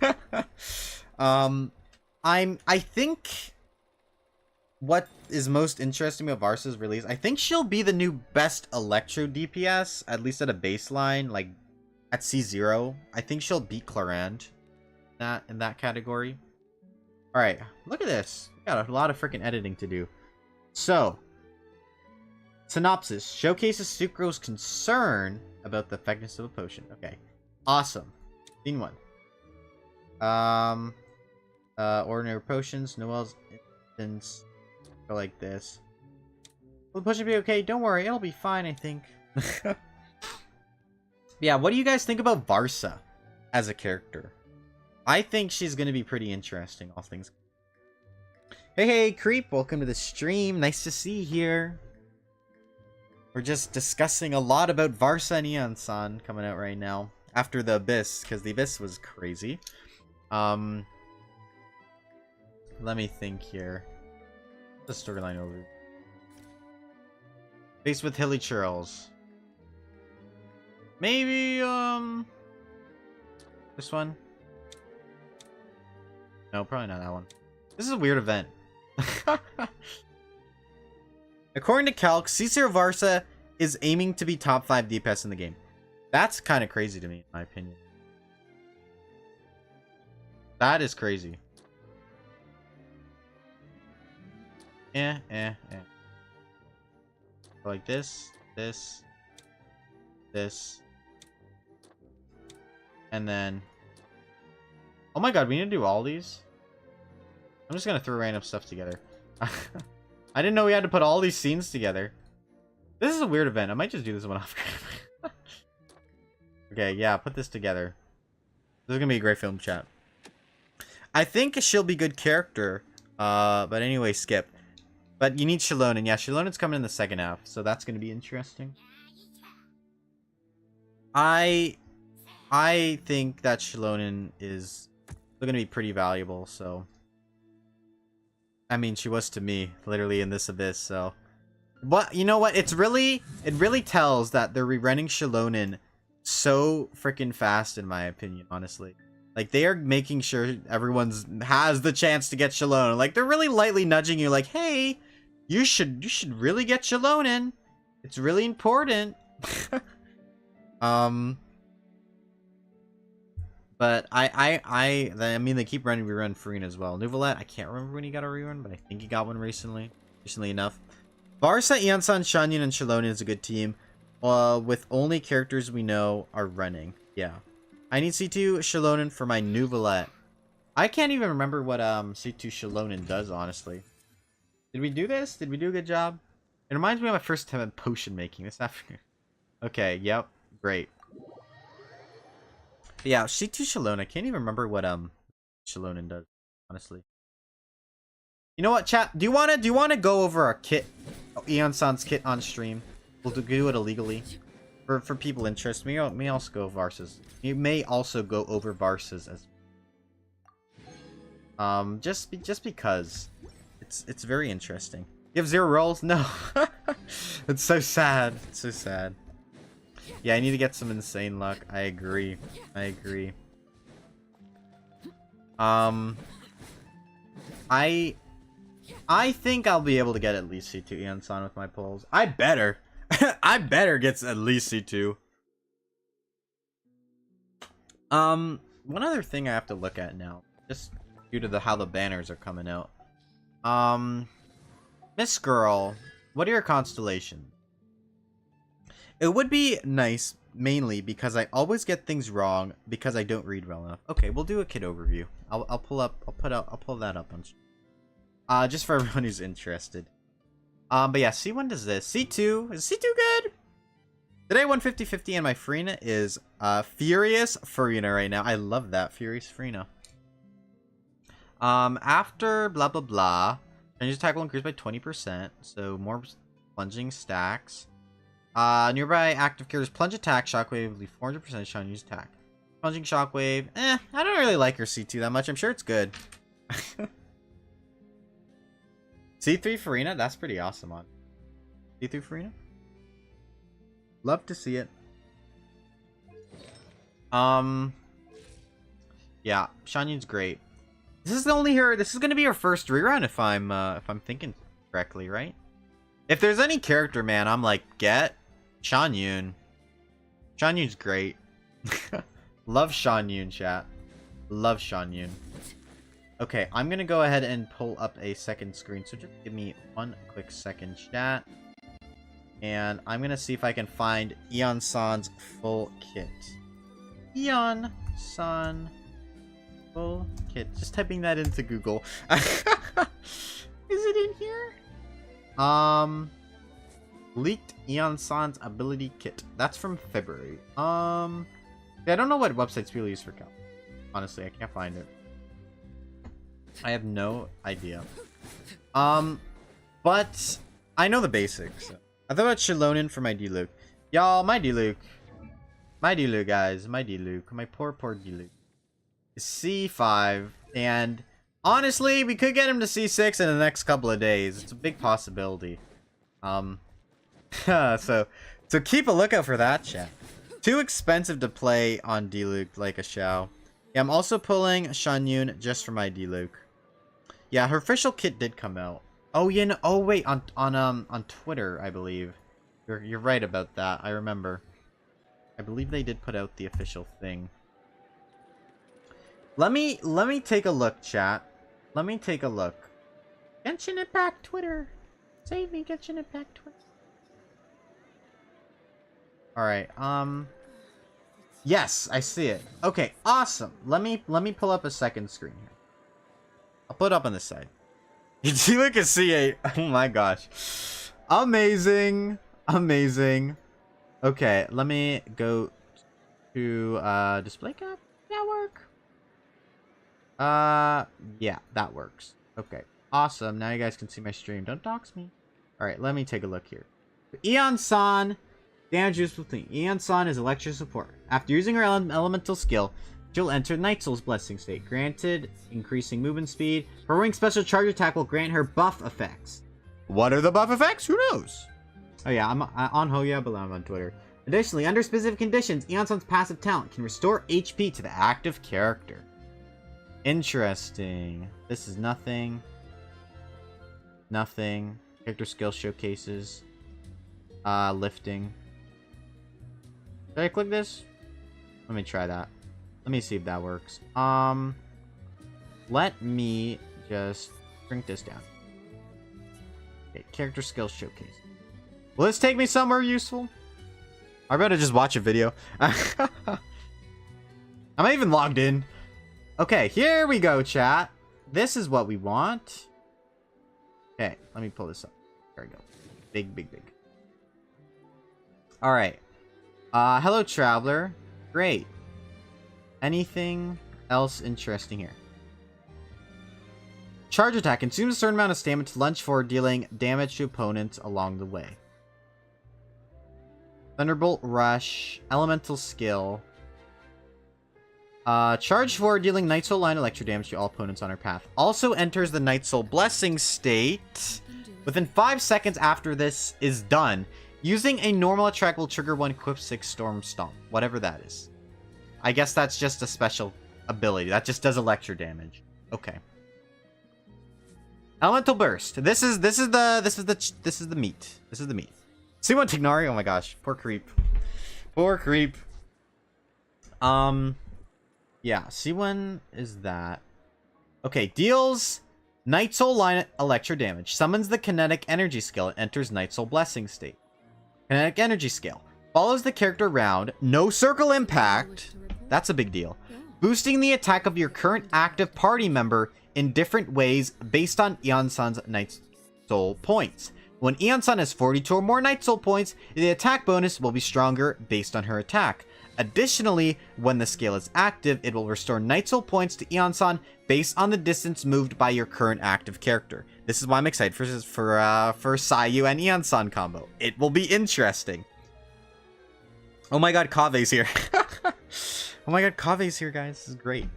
Speaker 1: I think what is most interesting about Varsa's release, I think she'll be the new best Electro DPS, at least at a baseline, like at C0. I think she'll beat Clarand in that category. Alright, look at this. We got a lot of freaking editing to do. So, synopsis. Showcases Sucro's concern about the effectiveness of a potion. Okay. Awesome. Scene 1. Ordinary potions. Noel's instance. Go like this. Will the potion be okay? Don't worry. It'll be fine, I think. Yeah, what do you guys think about Varsa as a character? I think she's going to be pretty interesting, all things. Hey, Creep. Welcome to the stream. Nice to see you here. We're just discussing a lot about Varsa and Iansan coming out right now. After the Abyss, because the Abyss was crazy. Let me think here. The storyline over. Faced with Hilly Churls. Maybe, this one? No, probably not that one. This is a weird event. According to Calc, C0 Varsa is aiming to be top 5 DPS in the game. That's kind of crazy to me, in my opinion. That is crazy. Like this, this, this. And then... Oh my god, we need to do all these? I'm just gonna throw random stuff together. I didn't know we had to put all these scenes together. This is a weird event. I might just do this one off. Okay, yeah, put this together. This is gonna be a great film, chat. I think she'll be good character. But anyway, skip. But you need Shallonen. Yeah, Shallonen's coming in the second half, so that's gonna be interesting. I think that Shallonen is still gonna be pretty valuable, so... I mean, she was to me, literally in this Abyss, so... But, you know what? It really tells that they're rerunning Shallonen so freaking fast, in my opinion, honestly. Like, they are making sure everyone's has the chance to get Shallonen. Like, they're really lightly nudging you, like, hey, you should really get Shallonen. It's really important. But I mean, they keep running rerun Farine as well. Nouvelette, I can't remember when he got a rerun, but I think he got one recently enough. Varsa, Iansan, Shanyan, and Shallonen is a good team. With only characters we know are running. Yeah. I need C2 Shallonen for my Nouvelette. I can't even remember what C2 Shallonen does, honestly. Did we do this? Did we do a good job? It reminds me of my first time in potion making this afternoon. Okay, yep. Great. But yeah, C2 Shallonen. I can't even remember what Shallonen does, honestly. You know what, chat? Do you wanna go over our kit, Iansan's kit on stream? We'll do it illegally. For people interested, may also go Varsa's. You may also go over Varsa's as just because it's very interesting. You have 0 rolls? No. It's so sad. It's so sad. Yeah, I need to get some insane luck. I agree. Um, I think I'll be able to get at least C2 Iansan with my pulls. I better. I better get at least C2. One other thing I have to look at now, just due to how the banners are coming out. Miss Girl, what are your constellations? It would be nice, mainly because I always get things wrong because I don't read well enough. Okay, we'll do a kid overview. I'll pull that up on just for everyone who's interested. But yeah, C1 does this. C2 is C2 good? Today 150-50 and my Farina is Furious Farina right now. I love that, Furious Farina. After blah blah blah, range attack will increase by 20%, so more plunging stacks. Nearby active characters plunge attack, shockwave will leave 400% shot on use attack. Plunging shockwave, I don't really like her C2 that much. I'm sure it's good. C3 Farina, that's pretty awesome on C3 Farina. Love to see it. Yeah, Shanyun's great. This is gonna be her first rerun if I'm thinking correctly, right? If there's any character, man, I'm like, get Shanyun. Shanyun's great. Love Shanyun, chat. Love Shanyun. Okay, I'm gonna go ahead and pull up a second screen, so just give me one quick second, chat. And I'm gonna see if I can find Iansan's full kit. Iansan full kit. Just typing that into Google. Is it in here? Leaked Iansan's ability kit. That's from February. I don't know what websites people use for Cal. Honestly, I can't find it. I have no idea. But I know the basics. So. I thought about Shilonin for my D-Luke. Y'all, my D-Luke. My D-Luke, guys. My D-Luke. My poor D-Luke. C5. And honestly, we could get him to C6 in the next couple of days. It's a big possibility. So keep a lookout for that, chat. Too expensive to play on D-Luke like a Xiao. Yeah, I'm also pulling Shanyun just for my D-Luke. Yeah, her official kit did come out. Oh, yeah, no, oh wait, on Twitter, I believe. You're right about that. I remember. I believe they did put out the official thing. Let me take a look, chat. Let me take a look. Genshin Impact Twitter. Save me, Genshin Impact Twitter. Alright, yes, I see it. Okay, awesome. Let me pull up a second screen here. I'll put it up on this side. You look at C8. Oh my gosh. Amazing. Amazing. Okay, let me go to display cap. That work? Yeah, that works. Okay, awesome. Now you guys can see my stream. Don't dox me. Alright, let me take a look here. Iansan. Damage useful thing. Iansan is electric support. After using her elemental skill, she'll enter Night Soul's Blessing state. Granted, increasing movement speed. Her wing special charge attack will grant her buff effects. What are the buff effects? Who knows? Oh yeah, I'm on Hoya, but I'm on Twitter. Additionally, under specific conditions, Iansan's passive talent can restore HP to the active character. Interesting. This is nothing. Nothing. Character skill showcases. Lifting. Did I click this? Let me try that. Let me see if that works. Let me just shrink this down. Okay, character skill showcase. Will this take me somewhere useful? I better just watch a video. I'm not even logged in. Okay, here we go, chat. This is what we want. Okay, let me pull this up. There we go. Big, big, big. Alright. Hello, traveler. Great. Anything else interesting here? Charge attack. Consumes a certain amount of stamina to lunge forward, dealing damage to opponents along the way. Thunderbolt Rush. Elemental skill. Charge forward, dealing Night Soul line electro damage to all opponents on her path. Also enters the Night Soul Blessing state. Within 5 seconds after this is done, using a normal attack will trigger one equip 6 Storm Stomp. Whatever that is. I guess that's just a special ability. That just does electro damage. Okay. Elemental Burst. This is the meat. This is the meat. C1 Tignari. Oh my gosh. Poor creep. Poor creep. Yeah. C1 is that. Okay. Deals Night Soul line electro damage. Summons the kinetic energy skill and enters Night Soul blessing state. Kinetic energy scale. Follows the character around. No circle impact. That's a big deal. Boosting the attack of your current active party member in different ways based on Iansan's Night Soul points. When Iansan has 42 or more Night Soul points, the attack bonus will be stronger based on her attack. Additionally, when the scale is active, it will restore Night Soul points to Iansan based on the distance moved by your current active character. This is why I'm excited for Sayu and Iansan combo. It will be interesting. Oh my god, Kave's here. Oh my god, Kave's here, guys. This is great.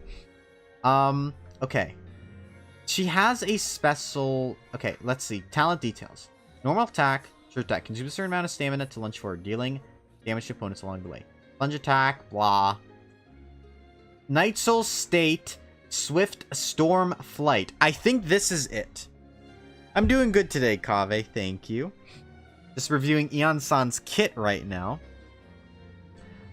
Speaker 1: Okay. She has a special... Okay, let's see. Talent details. Normal attack. Short attack. Consumes a certain amount of stamina to lunge forward, dealing damage to opponents along the way. Lunge attack. Blah. Night Soul state. Swift Storm Flight. I think this is it. I'm doing good today, Kave. Thank you. Just reviewing Iansan's kit right now.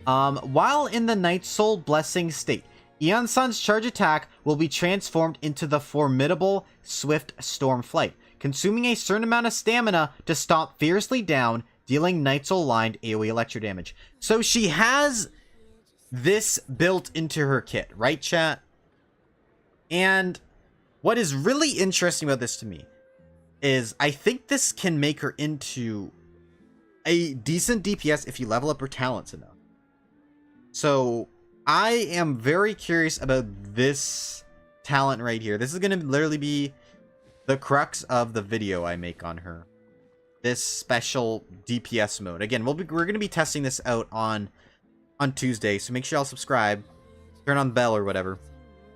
Speaker 1: While in the Night Soul Blessing state, Iansan's charge attack will be transformed into the formidable Swift Storm Flight, consuming a certain amount of stamina to stomp fiercely down, dealing Night Soul lined AoE electro damage. So she has this built into her kit, right, chat? And what is really interesting about this to me is I think this can make her into a decent DPS if you level up her talents enough. So I am very curious about this talent right here. This is going to literally be the crux of the video I make on her. This special DPS mode. Again, we're going to be testing this out on Tuesday. So make sure y'all subscribe, turn on the bell or whatever,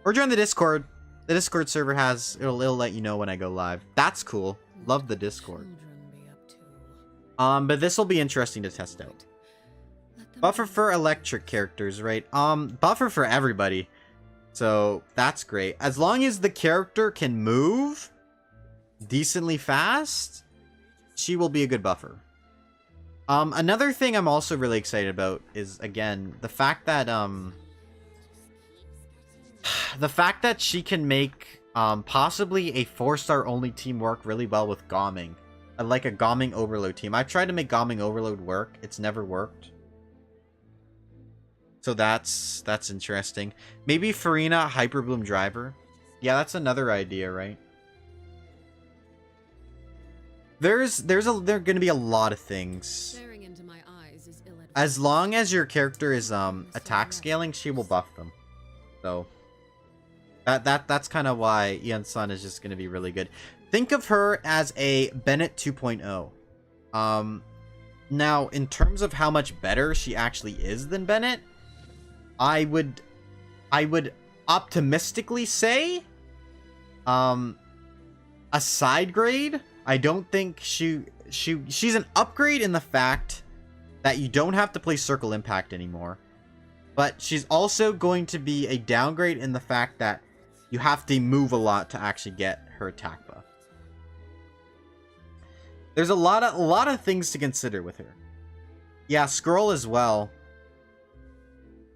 Speaker 1: or join the Discord. The Discord server has it'll let you know when I go live. That's cool. Love the Discord. But this will be interesting to test out. Buffer for electric characters, right? Buffer for everybody. So that's great. As long as the character can move decently fast, she will be a good buffer. Another thing I'm also really excited about is, again, the fact that she can make possibly a 4-star only team work really well with Gomming. Like a Gomming Overload team. I've tried to make Gomming Overload work. It's never worked. So that's interesting. Maybe Farina Hyperbloom Driver. Yeah, that's another idea, right? There's gonna be a lot of things. As long as your character is attack scaling, she will buff them. So that's kind of why Iansan is just gonna be really good. Think of her as a Bennett 2.0. Now, in terms of how much better she actually is than Bennett, I would optimistically say a side grade. I don't think she's an upgrade in the fact that you don't have to play Circle Impact anymore. But she's also going to be a downgrade in the fact that you have to move a lot to actually get her attack buff. There's a lot of things to consider with her. Yeah, Scroll as well.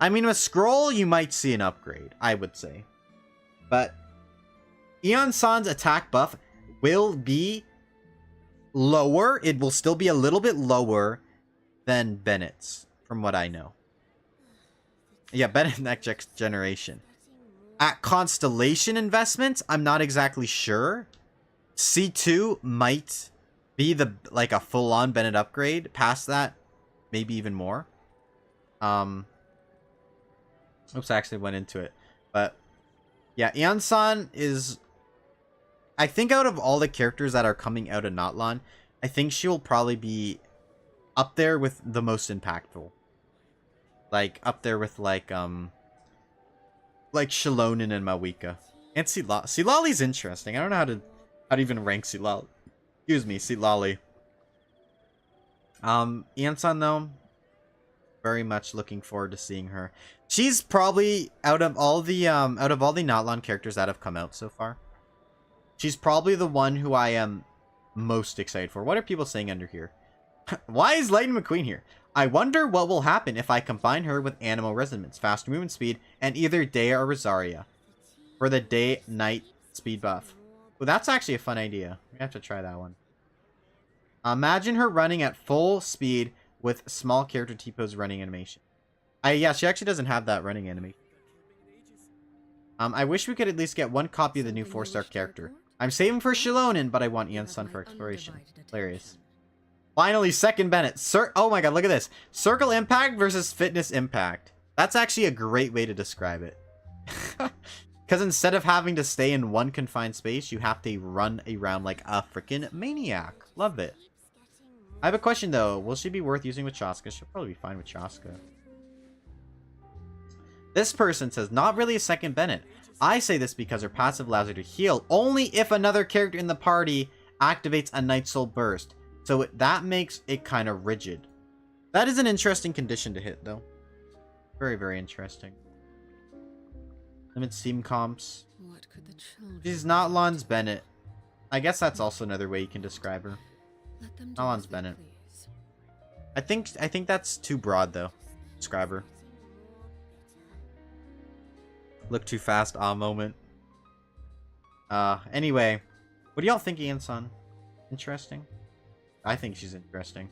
Speaker 1: I mean, with Scroll, you might see an upgrade, I would say. But Iansan's attack buff will be lower. It will still be a little bit lower than Bennett's, from what I know. Yeah, Bennett next generation. At Constellation investments, I'm not exactly sure. C2 might be like a full-on Bennett upgrade. Past that, maybe even more. Oops, I actually went into it. But yeah, Iansan is, I think out of all the characters that are coming out of Notlan, I think she will probably be up there with the most impactful. Like up there with like Shalonin and Mawika. And Silali's interesting. I don't know how to even rank Silali. Excuse me, Silali. Iansan though, Very much looking forward to seeing her. She's probably out of all the Notlon characters that have come out so far, she's probably the one who I am most excited for. What are people saying under here? Why is Lightning McQueen here? I wonder what will happen if I combine her with Animal Resonance, faster movement speed, and either Dea or Rosaria for the day-night speed buff. Well, that's actually a fun idea. We have to try that one. Imagine her running at full speed with small character T-pose running animation. Yeah, she actually doesn't have that running animation. I wish we could at least get one copy of the new 4-star character. I'm saving for Shilonen, but I want Iansan for exploration. Hilarious. Finally, second Bennett. Oh my god, look at this. Circle Impact versus Fitness Impact. That's actually a great way to describe it. Because instead of having to stay in one confined space, you have to run around like a freaking maniac. Love it. I have a question though. Will she be worth using with Chaska? She'll probably be fine with Chaska. This person says, not really a second Bennett. I say this because her passive allows her to heal only if another character in the party activates a Night Soul Burst. So that makes it kind of rigid. That is an interesting condition to hit though. Very, very interesting. Limit Steam comps. She's not Lon's Bennett. I guess that's also another way you can describe her. Not Lon's Bennett. I think that's too broad though. Describe her. Look too fast, moment. Anyway. What do y'all think, Iansan? Interesting? I think she's interesting.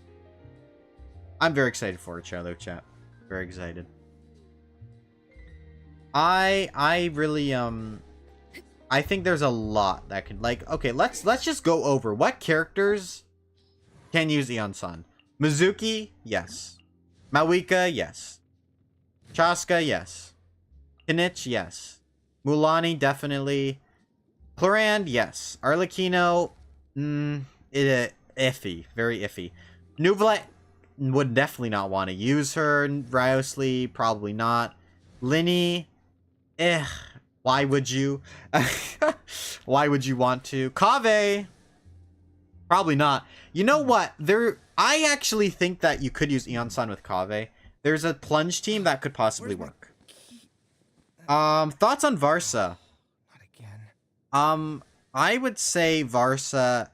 Speaker 1: I'm very excited for her, Charlo chat. Very excited. I really, I think there's a lot that can, like, okay, let's just go over what characters can use Iansan. Mizuki, yes. Mawika, yes. Chaska, yes. Kinich, yes. Mulani, definitely. Clorand, yes. Arlecchino, iffy. Very iffy. Nuvla would definitely not want to use her. Ryosley, probably not. Linny, why would you? Why would you want to? Kaveh, probably not. You know what? I actually think that you could use Iansan with Kaveh. There's a plunge team that could possibly work. Thoughts on Varsa?
Speaker 3: Not again.
Speaker 1: I would say Varsa.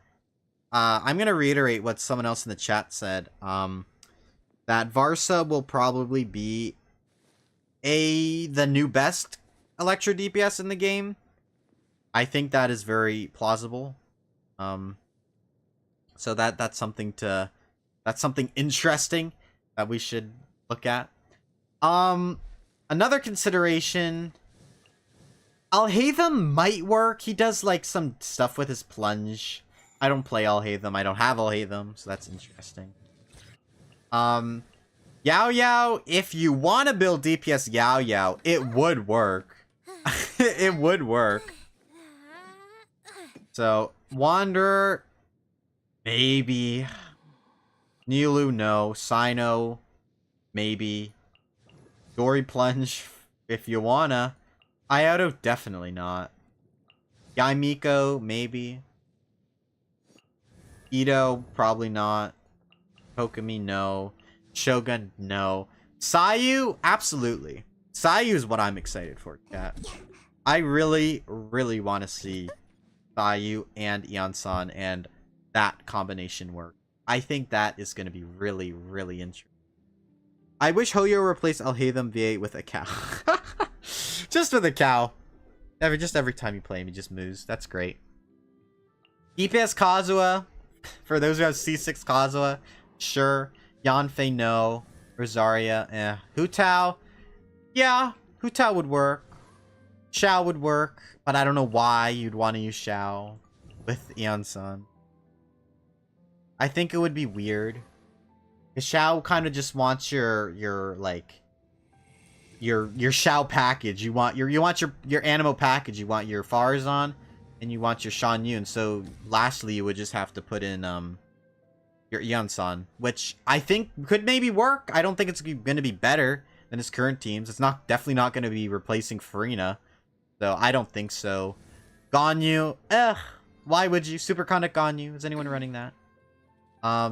Speaker 1: I'm gonna reiterate what someone else in the chat said. That Varsa will probably be the new best Electro DPS in the game. I think that is very plausible. So that's something interesting that we should look at. Another consideration, Alhaitham might work. He does like some stuff with his plunge. I don't play Alhaitham. I don't have Alhaitham, so that's interesting. Yao Yao, if you want to build DPS Yao Yao, it would work. It would work. So, Wanderer, maybe. Nilu, no. Sino, maybe. Dory Plunge, if you wanna. Iato, definitely not. Yaimiko, maybe. Ito, probably not. Kokomi, no. Shogun, no. Sayu, absolutely. Sayu is what I'm excited for, chat. I really, really want to see Sayu and Iansan and that combination work. I think that is going to be really, really interesting. I wish Hoyo replaced Alhaitham V8 with a cow. Just with a cow. Just every time you play him, he just moves. That's great. DPS Kazuha. For those who have C6 Kazuha, sure. Yanfei, no. Rosaria, Hu Tao, yeah. Hu Tao would work. Xiao would work. But I don't know why you'd want to use Xiao with Iansan. I think it would be weird. Because Xiao kind of just wants your Xiao package. You want your Animo package. You want your Farazan, and you want your Shan Yun. So lastly, you would just have to put in your Iansan, which I think could maybe work. I don't think it's going to be better than his current teams. It's definitely not going to be replacing Farina. So I don't think so. Ganyu, why would you? Superconduct Ganyu. Is anyone running that?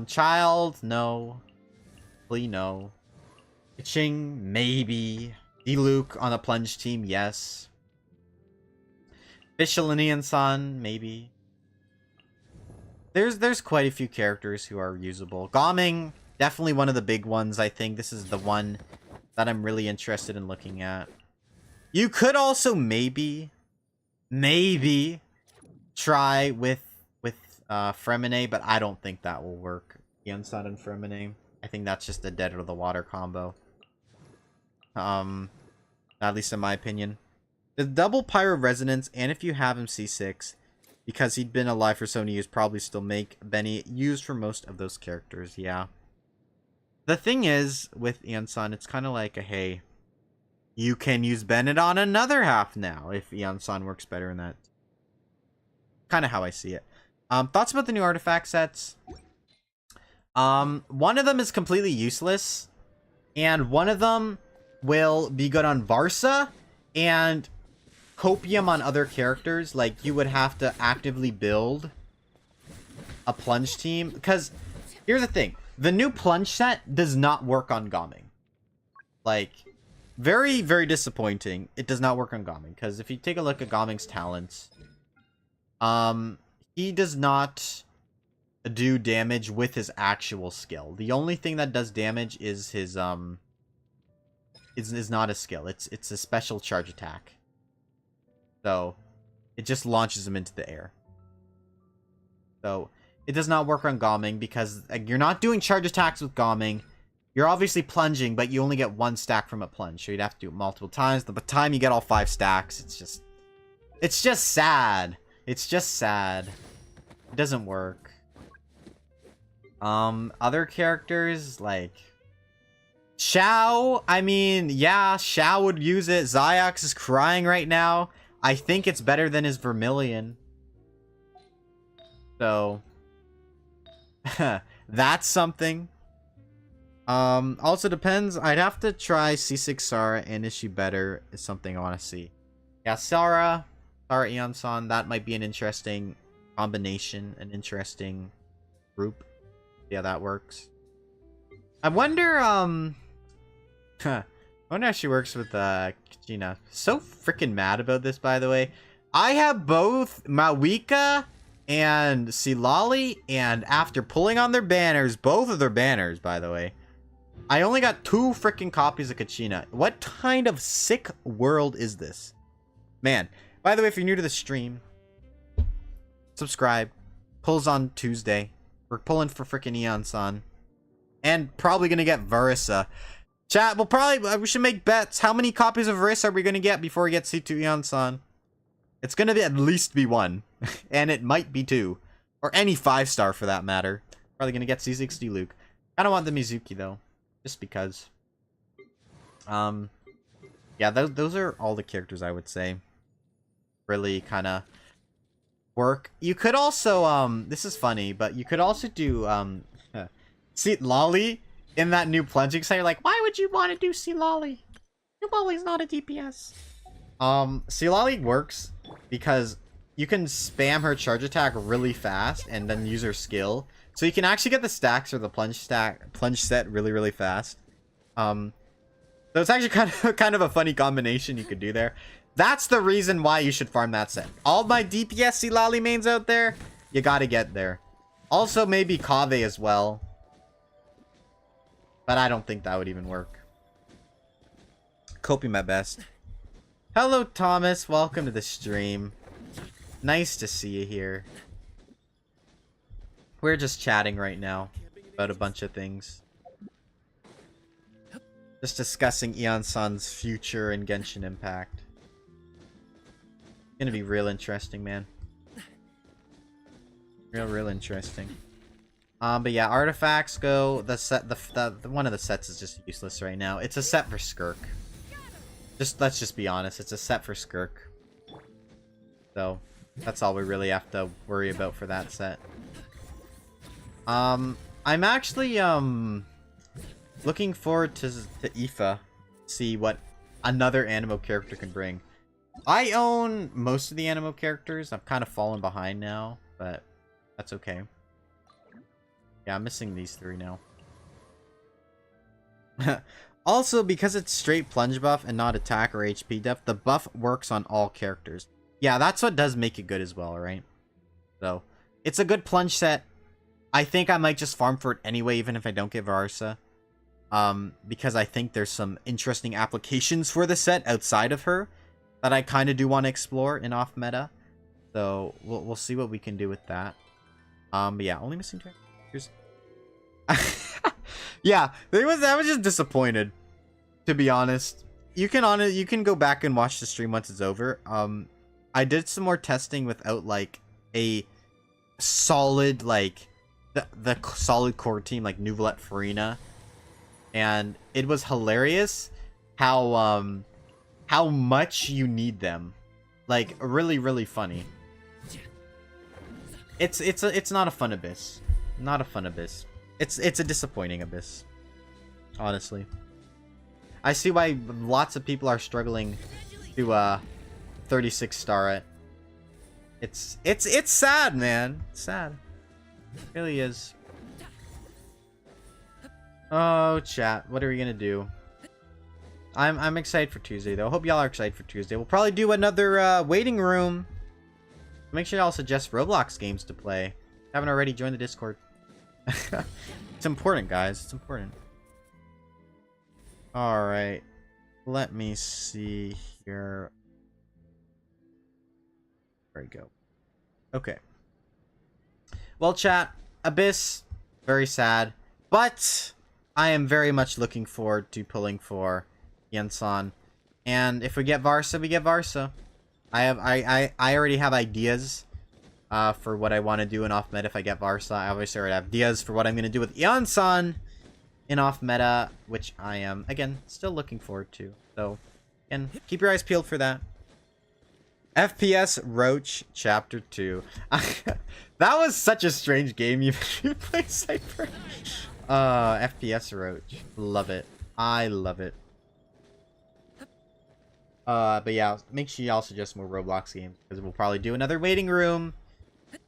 Speaker 1: Child, no. Flea, no. Ching, maybe. Diluc on the plunge team, yes. Fischl and Iansan, maybe. There's quite a few characters who are usable. Gaming, definitely one of the big ones, I think. This is the one that I'm really interested in looking at. You could also maybe try with Fremine, but I don't think that will work. Iansan and Fremine. I think that's just a dead or the water combo. At least in my opinion. The double Pyro Resonance, and if you have him C6, because he'd been alive for so many years, probably still make Benny used for most of those characters, yeah. The thing is, with Iansan, it's kind of like a, hey, you can use Bennett on another half now, if Iansan works better in that. Kind of how I see it. Thoughts about the new artifact sets? One of them is completely useless, and one of them will be good on Varsa, and Copium on other characters. Like, you would have to actively build a plunge team. Because, here's the thing. The new plunge set does not work on Gaming. Like, very, very disappointing. It does not work on Gaming. Because if you take a look at Gaming's talents, he does not do damage with his actual skill. The only thing that does damage is his, is not a skill. It's a special charge attack. So, it just launches him into the air. So, it does not work on Gaming because you're not doing charge attacks with Gaming. You're obviously plunging, but you only get one stack from a plunge. So, you'd have to do it multiple times. By the time you get all 5 stacks, it's just sad. It's just sad. It doesn't work. Other characters, like Xiao, I mean, yeah, Xiao would use it. Ziox is crying right now. I think it's better than his Vermilion. So, that's something. Also depends. I'd have to try C6 Sara, and is she better is something I want to see. Yeah, Sara Iansan, that might be an interesting combination, an interesting group. Yeah, that works. I wonder, I wonder how she works with, Kachina. So freaking mad about this, by the way. I have both Mawika and Silali, and after pulling on their banners, both of their banners, by the way, I only got 2 freaking copies of Kachina. What kind of sick world is this? Man, by the way, if you're new to the stream, subscribe. Pulls on Tuesday. We're pulling for freaking Iansan. And probably gonna get Verissa. Chat, we should make bets. How many copies of Verissa are we gonna get before we get C2 Iansan? It's gonna be at least be 1. And it might be 2. Or any 5-star for that matter. Probably gonna get C60 Luke. I don't want the Mizuki though. Just because. Yeah, those are all the characters I would say. Really kinda work. You could also, this is funny, but you could also do, see Lolly in that new plunging site. You're like, why would you want to do Silali? Silali's not a DPS. Silali works because you can spam her charge attack really fast and then use her skill. So you can actually get the stacks or the plunge set really, really fast. So it's actually kind of a funny combination you could do there. That's the reason why you should farm that set. All my DPS Silali mains out there, you gotta get there. Also, maybe Kave as well. But I don't think that would even work. Coping my best. Hello, Thomas. Welcome to the stream. Nice to see you here. We're just chatting right now about a bunch of things. Just discussing Iansan's future in Genshin Impact. Gonna be real interesting, man. Real interesting. But yeah, artifacts go. The set, the one of the sets is just useless right now. It's a set for Skirk. Let's just be honest. It's a set for Skirk. So that's all we really have to worry about for that set. I'm actually looking forward to Aoife. See what another Animo character can bring. I own most of the Animo characters. I've kind of fallen behind now, but that's okay. Yeah, I'm missing these 3 now. Also, because it's straight plunge buff and not attack or HP def, the buff works on all characters. Yeah, that's what does make it good as well, right? So, it's a good plunge set. I think I might just farm for it anyway, even if I don't get Varsa. Because I think there's some interesting applications for the set outside of her that I kind of do want to explore in off meta. So, we'll see what we can do with that. But yeah, only missing 2 characters. Yeah, I was just disappointed, to be honest. You can go back and watch the stream once it's over. I did some more testing without like a solid like the solid core team like Nuvolet Farina, and it was hilarious how much you need them. Like really funny. It's not a fun abyss. Not a fun abyss. It's a disappointing abyss. Honestly. I see why lots of people are struggling to 36 star it. It's sad, man. It's sad. It really is. Oh, chat. What are we gonna do? I'm excited for Tuesday though. Hope y'all are excited for Tuesday. We'll probably do another waiting room. Make sure y'all suggest Roblox games to play. Haven't already joined the Discord. It's important, guys. It's important. Alright. Let me see here. There we go. Okay. Well, chat. Abyss. Very sad. But I am very much looking forward to pulling for Iansan. And if we get Varsa, we get Varsa. I already have ideas for what I want to do in off meta if I get Varsa. I obviously already have ideas for what I'm going to do with Iansan in off meta, which I am, again, still looking forward to. So, again, keep your eyes peeled for that. FPS Roach Chapter 2. That was such a strange game you played, Cypher. FPS Roach. Love it. I love it. But yeah, make sure y'all suggest more Roblox games, because we'll probably do another waiting room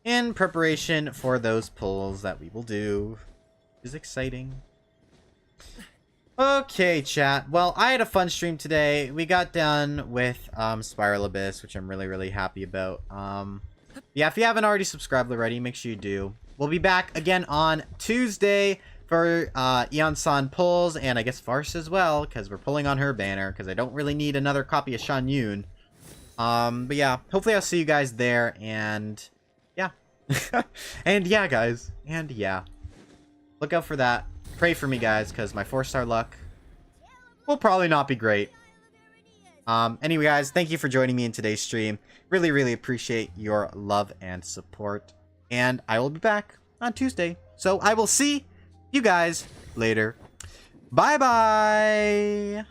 Speaker 1: in preparation for those pulls that we will do. Is exciting. Okay, chat. Well, I had a fun stream today. We got done with Spiral Abyss, which I'm really happy about. Yeah, if you haven't already subscribed already, make sure you do. We'll be back again on Tuesday for Iansan pulls, and I guess Farce as well, because we're pulling on her banner, because I don't really need another copy of Shan Yun. But yeah, hopefully I'll see you guys there, and yeah. And yeah, guys. And yeah. Look out for that. Pray for me, guys, because my 4-star luck will probably not be great. Anyway, guys, thank you for joining me in today's stream. Really appreciate your love and support. And I will be back on Tuesday. So I will see you guys later. Bye-bye!